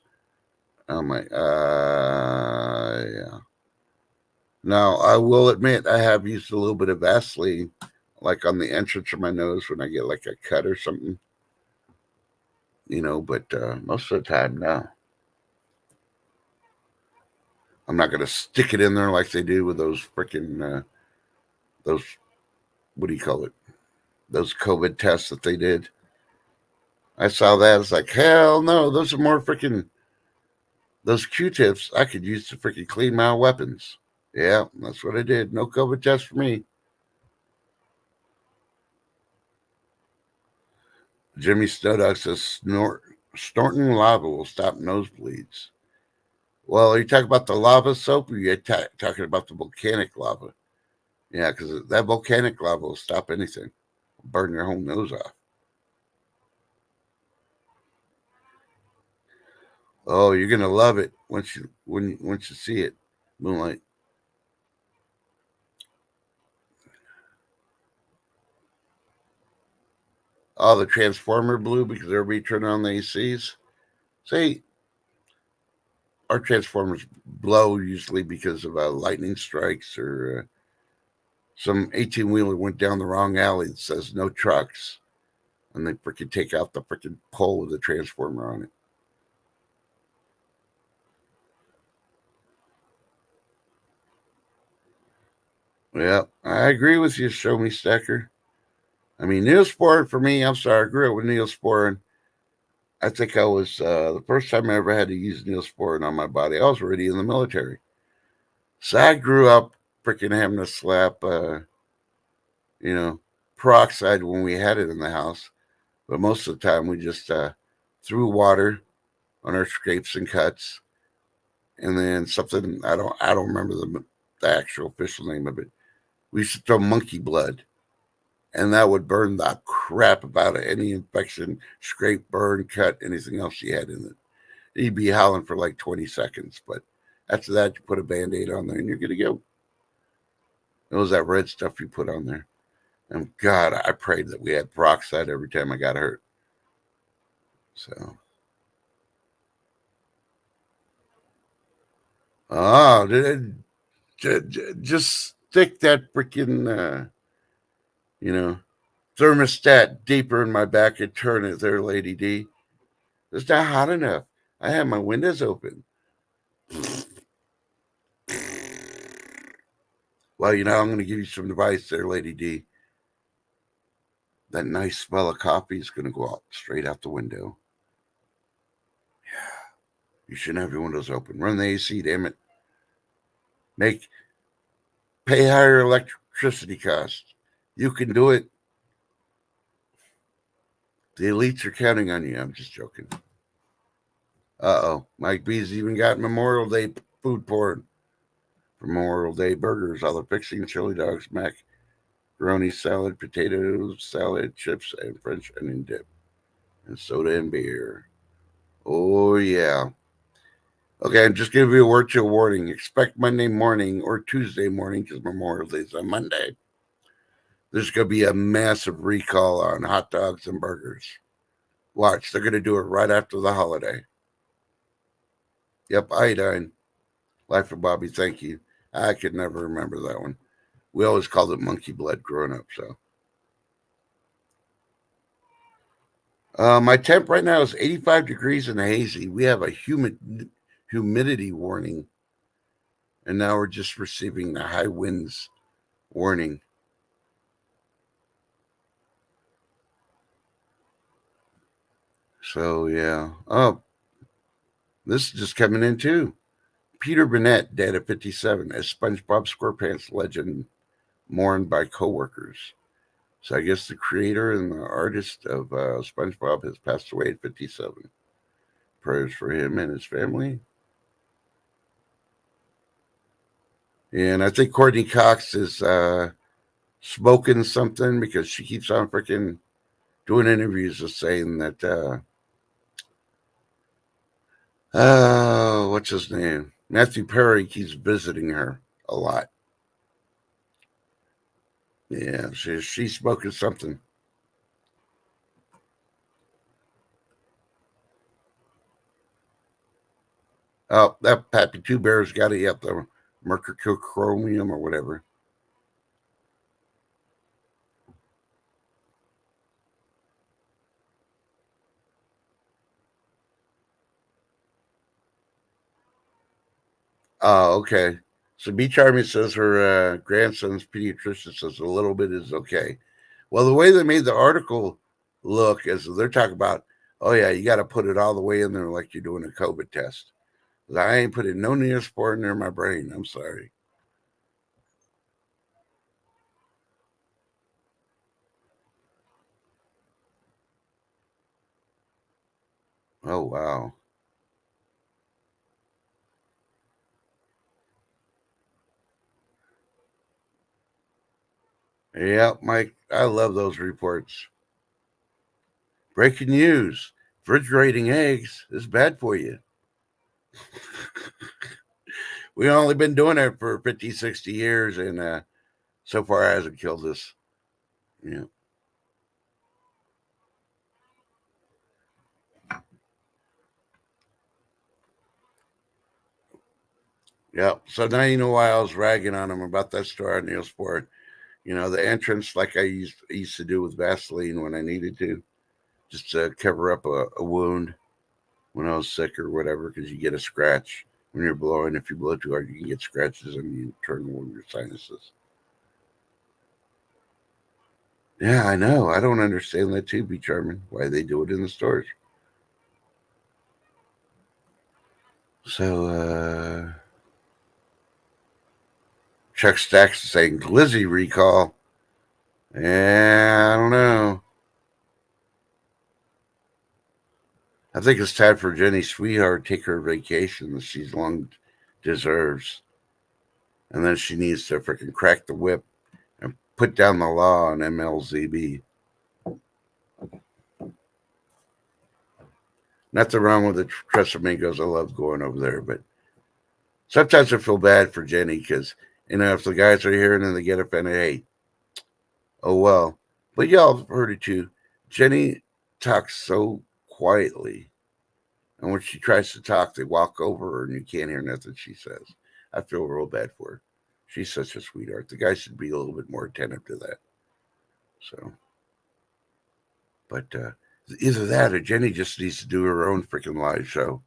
A: I'm like, yeah. Now, I will admit I have used a little bit of Vaseline, like on the entrance of my nose when I get like a cut or something, but most of the time, no. I'm not going to stick it in there like they do with those freaking, those, what do you call it? Those COVID tests that they did. I saw that. It's like, hell no, those are more freaking, those Q-tips I could use to freaking clean my weapons. Yeah, that's what I did. No COVID test for me. Jimmy Snowdog says snorting lava will stop nosebleeds. Well, are you talking about the lava soap or are you talking about the volcanic lava? Yeah, because that volcanic lava will stop anything. Burn your whole nose off. Oh, you're gonna love it once you see it. Moonlight. Oh, the transformer blue because everybody turned on the ACs. See, our transformers blow usually because of lightning strikes or some 18-wheeler went down the wrong alley that says no trucks, and they freaking take out the freaking pole with the transformer on it. Yeah, I agree with you, Show Me Stacker. I mean, Neosporin for me, I'm sorry, I grew up with Neosporin. I think I was the first time I ever had to use Neosporin on my body. I was already in the military, so I grew up freaking having to slap, you know, peroxide when we had it in the house. But most of the time, we just threw water on our scrapes and cuts, and then something I don't remember the actual official name of it. We used to throw monkey blood, and that would burn the crap about it. Any infection, scrape, burn, cut, anything else you had in it. You'd be howling for like 20 seconds, but after that, you put a band-aid on there and you're good to go. It was that red stuff you put on there. And God, I prayed that we had peroxide every time I got hurt. So, oh, just stick that freaking, you know, thermostat deeper in my back and turn it there, Lady D. It's not hot enough. I have my windows open. Well, I'm going to give you some advice there, Lady D. That nice smell of coffee is going to go out straight out the window. Yeah, you shouldn't have your windows open. Run the AC, damn it. Pay higher electricity costs. You can do it. The elites are counting on you. I'm just joking. Mike B's even got Memorial Day food porn. For Memorial Day burgers, all the fixing, chili dogs, macaroni salad, potatoes, salad, chips, and French onion dip, and soda and beer. Oh, yeah. Okay, I'm just giving you a word to a warning. Expect Monday morning or Tuesday morning, because Memorial Day is on Monday. There's going to be a massive recall on hot dogs and burgers. Watch, they're going to do it right after the holiday. Yep, iodine. Life of Bobby, thank you. I could never remember that one. We always called it monkey blood growing up, so. My temp right now is 85 degrees and hazy. We have a humidity warning, and now we're just receiving the high winds warning. So, yeah. Oh, this is just coming in too. Peter Burnett, dead at 57, as SpongeBob SquarePants legend mourned by coworkers. So I guess the creator and the artist of SpongeBob has passed away at 57. Prayers for him and his family. And I think Courtney Cox is smoking something because she keeps on freaking doing interviews of saying that, what's his name? Matthew Perry keeps visiting her a lot. Yeah, she's smoking something. Oh, that Pappy Two Bears got it. Yep, the mercurochrome or whatever. Oh, okay. So B Charming says her grandson's pediatrician says a little bit is okay. Well, the way they made the article look is they're talking about, oh yeah, you got to put it all the way in there like you're doing a COVID test. I ain't putting no Neosporin near my brain. I'm sorry. Oh wow. Yeah, Mike, I love those reports. Breaking news: refrigerating eggs is bad for you. We've only been doing it for 50, 60 years, and so far it hasn't killed us. Yeah. Yeah. So now you know why I was ragging on him about that store at Neosport. You know, the entrance like I used to do with Vaseline when I needed to, just to cover up a wound when I was sick or whatever, because you get a scratch when you're blowing. If you blow too hard, you can get scratches and you turn one of your sinuses. Yeah, I know. I don't understand that too, be charming. Why they do it in the stores. So Chuck Stacks is saying Glizzy recall. Yeah, I don't know. I think it's time for Jenny Sweetheart to take her vacation that she's long deserves. And then she needs to freaking crack the whip and put down the law on MLZB. Nothing wrong with the Tressamigos. I love going over there, but sometimes I feel bad for Jenny because, you know, if the guys are here and then they get offended, hey, oh well. But y'all have heard it too. Jenny talks so quietly. And when she tries to talk, they walk over her and you can't hear nothing she says. I feel real bad for her. She's such a sweetheart. The guy should be a little bit more attentive to that. So, but either that or Jenny just needs to do her own freaking live show.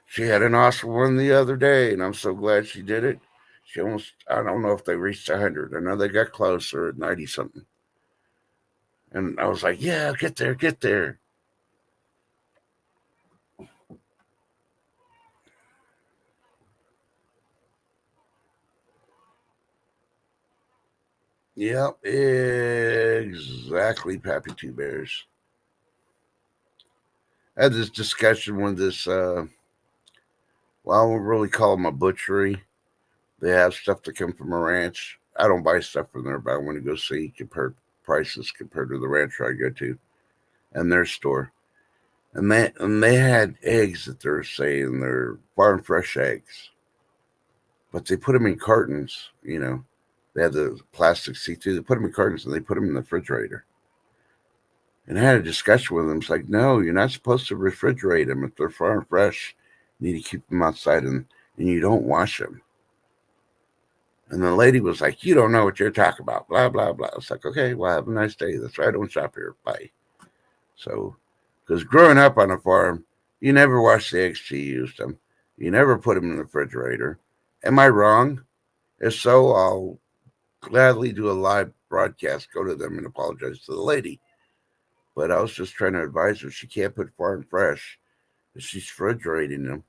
A: She had an awesome one the other day, and I'm so glad she did it. She almost, I don't know if they reached 100. I know they got closer at 90 something. And I was like, yeah, get there, get there. Yep, exactly, Pappy Two Bears. I had this discussion with this, well, I won't really call them a butchery. They have stuff that come from a ranch. I don't buy stuff from there, but I want to go see compare prices compared to the rancher I go to and their store. And they had eggs that they're saying they're farm fresh eggs, but they put them in cartons. They had the plastic see-through. They put them in cartons and they put them in the refrigerator. And I had a discussion with them. It's like, no, you're not supposed to refrigerate them if they're farm fresh. You need to keep them outside and you don't wash them. And the lady was like, you don't know what you're talking about, blah, blah, blah. It's like, okay, well, have a nice day. That's why I don't shop here. Bye. So, because growing up on a farm, you never wash the eggs till you used them. You never put them in the refrigerator. Am I wrong? If so, I'll gladly do a live broadcast, go to them and apologize to the lady. But I was just trying to advise her she can't put farm fresh if she's refrigerating them.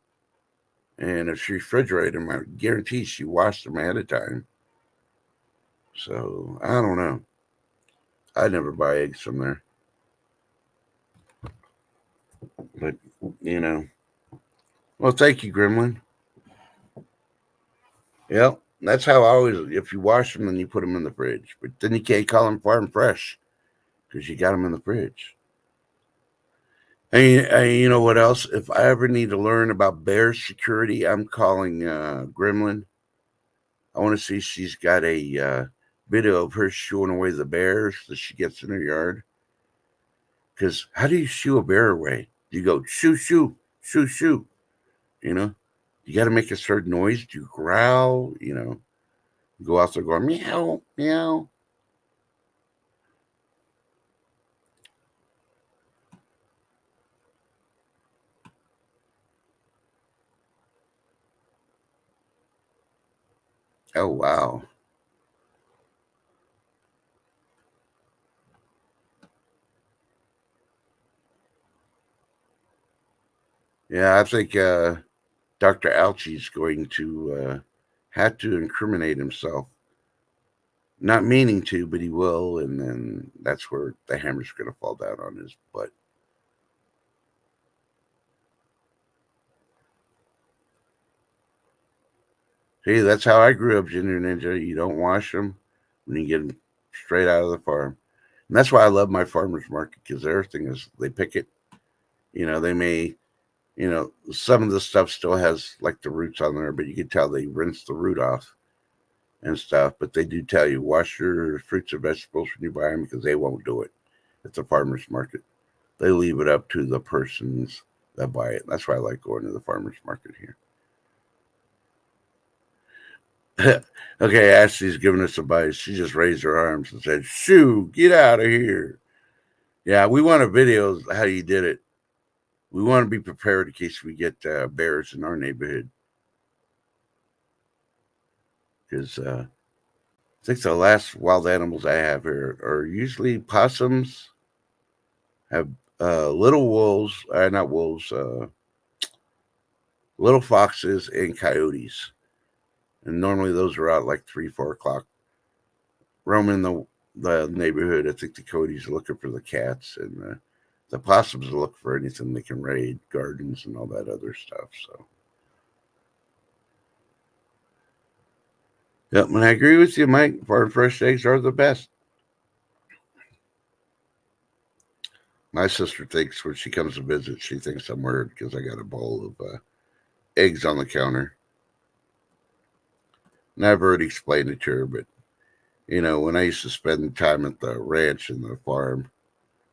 A: And if she refrigerated them, I guarantee she washed them ahead of time. So I don't know. I never buy eggs from there. But, you know. Well, thank you, Gremlin. Yep. That's how I always, if you wash them, then you put them in the fridge. But then you can't call them farm fresh because you got them in the fridge. And you know what else? If I ever need to learn about bear security, I'm calling Gremlin. I want to see if she's got a video of her shooing away the bears that she gets in her yard. Because how do you shoo a bear away? You go shoo, shoo, shoo, shoo. You know, you got to make a certain noise. Do you growl? You go out there going meow, meow. Oh, wow. Yeah, I think Dr. Alchie's going to have to incriminate himself. Not meaning to, but he will, and then that's where the hammer's going to fall down on his butt. See, that's how I grew up, Ginger Ninja. You don't wash them when you get them straight out of the farm. And that's why I love my farmer's market because everything is, they pick it. They may, some of the stuff still has like the roots on there, but you can tell they rinse the root off and stuff. But they do tell you, wash your fruits and vegetables when you buy them because they won't do it at the farmer's market. They leave it up to the persons that buy it. That's why I like going to the farmer's market here. Okay, Ashley's giving us advice. She just raised her arms and said, "Shoo, get out of here." Yeah, we want a video of how you did it. We want to be prepared in case we get bears in our neighborhood. Because I think the last wild animals I have here are usually possums, have little wolves, not wolves, little foxes, and coyotes. And normally those are out like 3, 4 o'clock, roaming the neighborhood. I think the coyotes are looking for the cats, and the possums look for anything they can raid, gardens and all that other stuff. So, yep, and I agree with you, Mike. Farm fresh eggs are the best. My sister thinks when she comes to visit, she thinks I'm weird because I got a bowl of eggs on the counter. And I've already explained it to her, but when I used to spend time at the ranch and the farm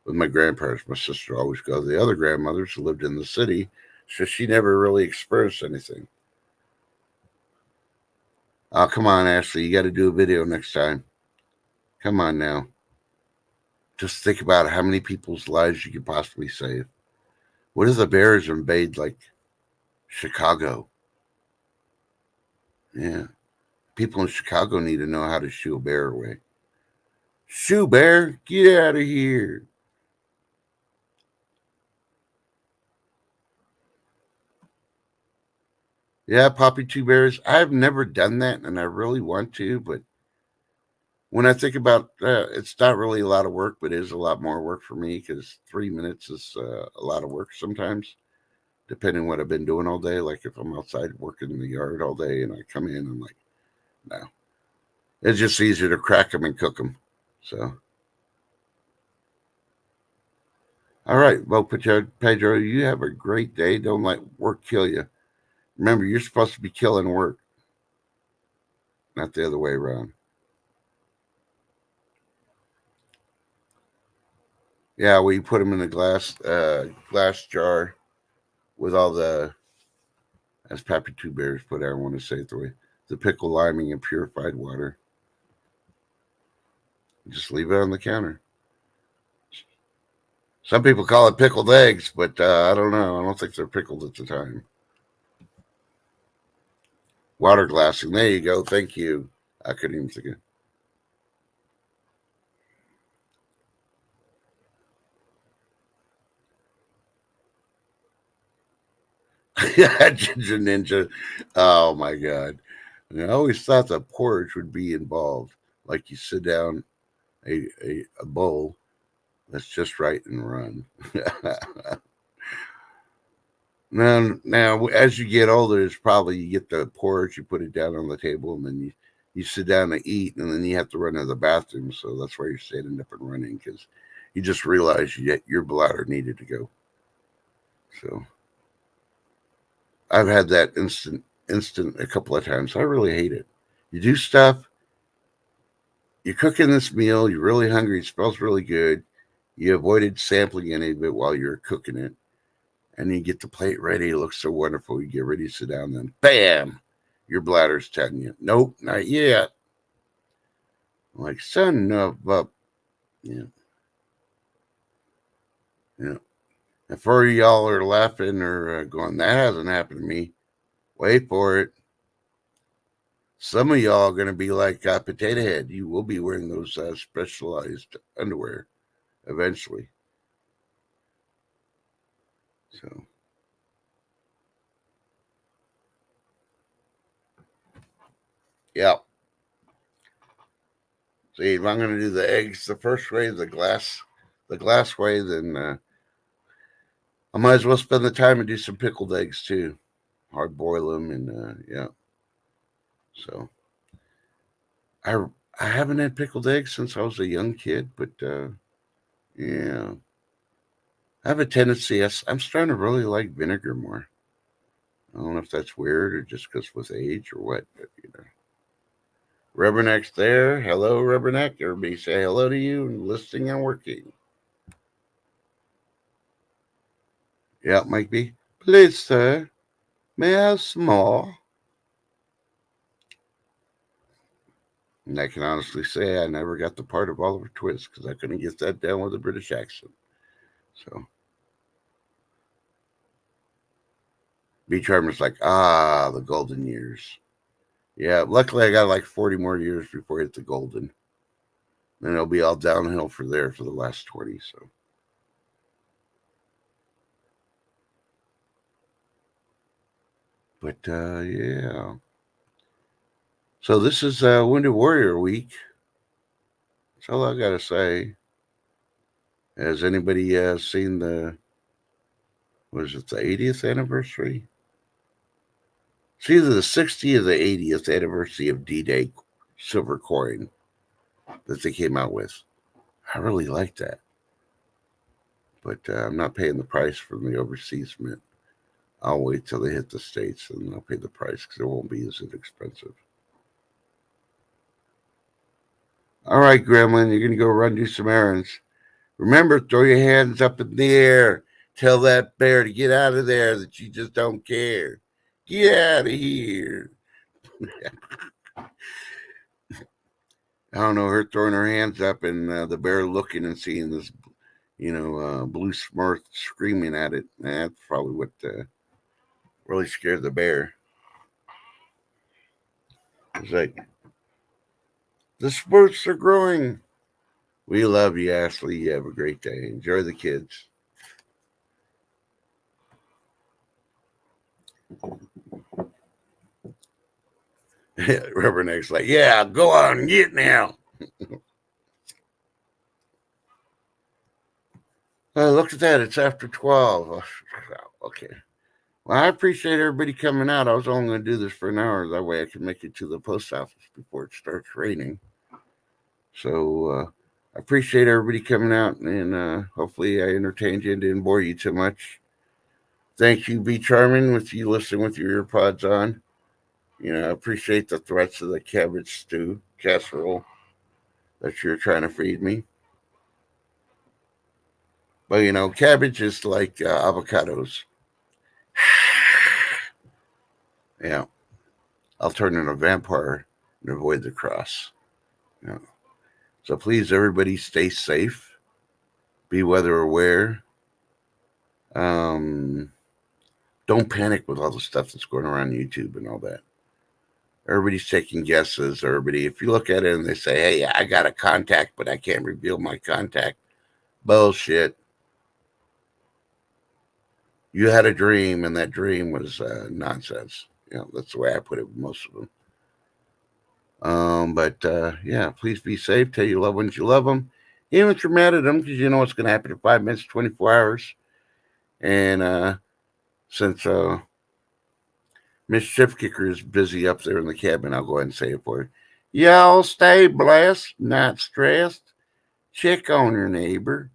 A: with my grandparents, my sister always goes. The other grandmothers who lived in the city, so she never really experienced anything. Oh, come on, Ashley. You got to do a video next time. Come on now. Just think about how many people's lives you could possibly save. What if the bears invade, like, Chicago? Yeah. People in Chicago need to know how to shoo a bear away. Shoo, bear, get out of here. Yeah, Poppy Two Bears. I've never done that, and I really want to, but when I think about it's not really a lot of work, but it is a lot more work for me because 3 minutes is a lot of work sometimes, depending what I've been doing all day. Like if I'm outside working in the yard all day and I come in, I'm like, no, it's just easier to crack them and cook them. So, all right, well, Pedro, you have a great day. Don't let work kill you. Remember, you're supposed to be killing work, not the other way around. Yeah, we put them in a glass jar with all the, as Pappy Two Bears put it, I want to say it the way, the pickle liming and purified water. Just leave it on the counter. Some people call it pickled eggs, but I don't know. I don't think they're pickled at the time. Water glassing. There you go. Thank you. I couldn't even think of. Yeah, Ginger Ninja. Oh my God. And I always thought the porridge would be involved. Like you sit down a bowl that's just right and run. Now, as you get older, it's probably you get the porridge, you put it down on the table, and then you sit down to eat, and then you have to run to the bathroom. So that's why you're standing up and running because you just realize your bladder needed to go. So I've had that instant a couple of times. I really hate it. You do stuff, you're cooking this meal, you're really hungry, it smells really good. You avoided sampling any of it while you're cooking it, and you get the plate ready. It looks so wonderful. You get ready to sit down, then bam, your bladder's telling you, nope, not yet. I'm like, son of a, yeah, yeah. If four of y'all are laughing or going, that hasn't happened to me, wait for it. Some of y'all are going to be like Potato Head. You will be wearing those specialized underwear eventually. So, yeah. See, if I'm going to do the eggs the first way, the glass way, then I might as well spend the time and do some pickled eggs too. Hard boil them and yeah. So I I haven't had pickled eggs since I was a young kid, but yeah, I have a tendency. I'm starting to really like vinegar more. I don't know if that's weird or just because with age or what, but you know. Rubberneck's there. Hello, Rubberneck. Everybody say hello to you and listening and working. Yeah, Mike B. Please, sir. May I have some more? And I can honestly say I never got the part of Oliver Twist because I couldn't get that down with a British accent. So B Charmer's like, the golden years. Yeah, luckily I got like 40 more years before I hit the golden. Then it'll be all downhill for there for the last 20. So, but yeah. So this is Wounded Warrior Week. That's all I gotta say. Has anybody seen was it the 80th anniversary? It's either the 60th or the 80th anniversary of D-Day silver coin that they came out with. I really like that, but I'm not paying the price from the overseas mint. I'll wait till they hit the States and I'll pay the price because it won't be as expensive. All right, Gremlin, you're going to go run do some errands. Remember, throw your hands up in the air. Tell that bear to get out of there, that you just don't care. Get out of here. I don't know, her throwing her hands up and the bear looking and seeing this, blue smirk screaming at it. That's probably what really scared the bear. It's like, the spurts are growing. We love you, Ashley. You have a great day. Enjoy the kids. Rubberneck's like, yeah, go on, get now. Look at that. It's after 12. Okay. Well, I appreciate everybody coming out. I was only going to do this for an hour. That way I can make it to the post office before it starts raining. So I appreciate everybody coming out, and hopefully I entertained you and didn't bore you too much. Thank you, Be Charming, with you listening with your earpods on. I appreciate the threats of the cabbage stew casserole that you're trying to feed me. But cabbage is like avocados. Yeah, I'll turn into a vampire and avoid the cross. Yeah. So please, everybody, stay safe. Be weather aware. Don't panic with all the stuff that's going around YouTube and all that. Everybody's taking guesses. If you look at it and they say, hey, I got a contact, but I can't reveal my contact. Bullshit. You had a dream, and that dream was nonsense. That's the way I put it with most of them. But please be safe. Tell your loved ones you love them. Even if you're mad at them, because you know what's going to happen in 5 minutes, 24 hours. And since Miss Shift Kicker is busy up there in the cabin, I'll go ahead and say it for her. Y'all stay blessed, not stressed. Check on your neighbor.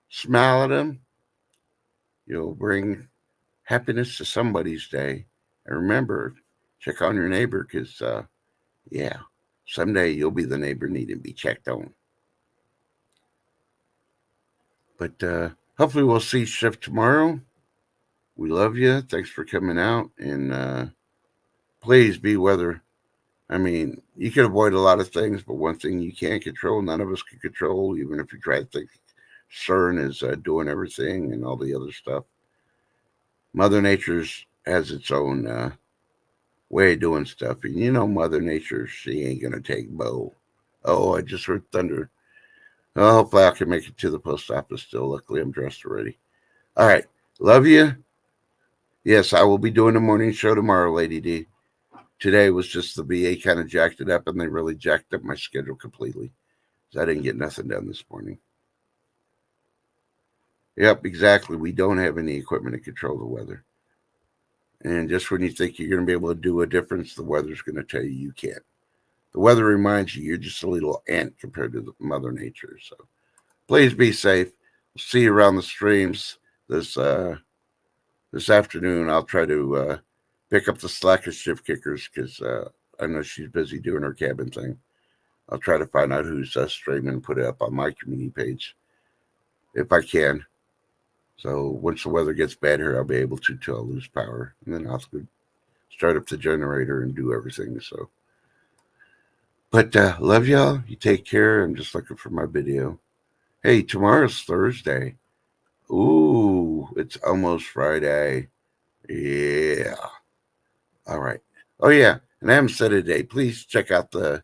A: Smile at them. You'll bring happiness to somebody's day. And remember, check on your neighbor because, someday you'll be the neighbor needing to be checked on. But hopefully we'll see Shift tomorrow. We love you. Thanks for coming out. And please be weather. I mean, you can avoid a lot of things, but one thing you can't control, none of us can control, even if you try to think CERN is doing everything and all the other stuff. Mother Nature has its own way of doing stuff. And Mother Nature, she ain't going to take Bo. Oh, I just heard thunder. Well, hopefully I can make it to the post office still. Luckily, I'm dressed already. All right. Love you. Yes, I will be doing the morning show tomorrow, Lady D. Today was just the VA kind of jacked it up, and they really jacked up my schedule completely. So I didn't get nothing done this morning. Yep, exactly. We don't have any equipment to control the weather. And just when you think you're going to be able to do a difference, the weather's going to tell you can't. The weather reminds you you're just a little ant compared to Mother Nature. So please be safe. We'll see you around the streams this afternoon. I'll try to pick up the slack of Shift Kickers because I know she's busy doing her cabin thing. I'll try to find out who's streaming and put it up on my community page if I can. So once the weather gets bad here, I'll be able to till I lose power. And then I'll have to start up the generator and do everything. So, but love y'all. You take care. I'm just looking for my video. Hey, tomorrow's Thursday. Ooh, it's almost Friday. Yeah. All right. Oh, yeah. And I haven't said it today. Please check out the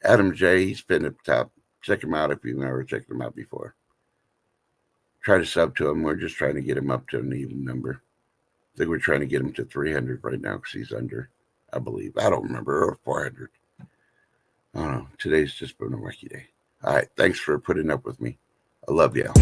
A: Adam J. He's pinned at the top. Check him out if you've never checked him out before. Try to sub to him. We're just trying to get him up to an even number. I think we're trying to get him to 300 right now because he's under, I believe. I don't remember. Or 400. I don't know. Today's just been a wacky day. All right. Thanks for putting up with me. I love y'all.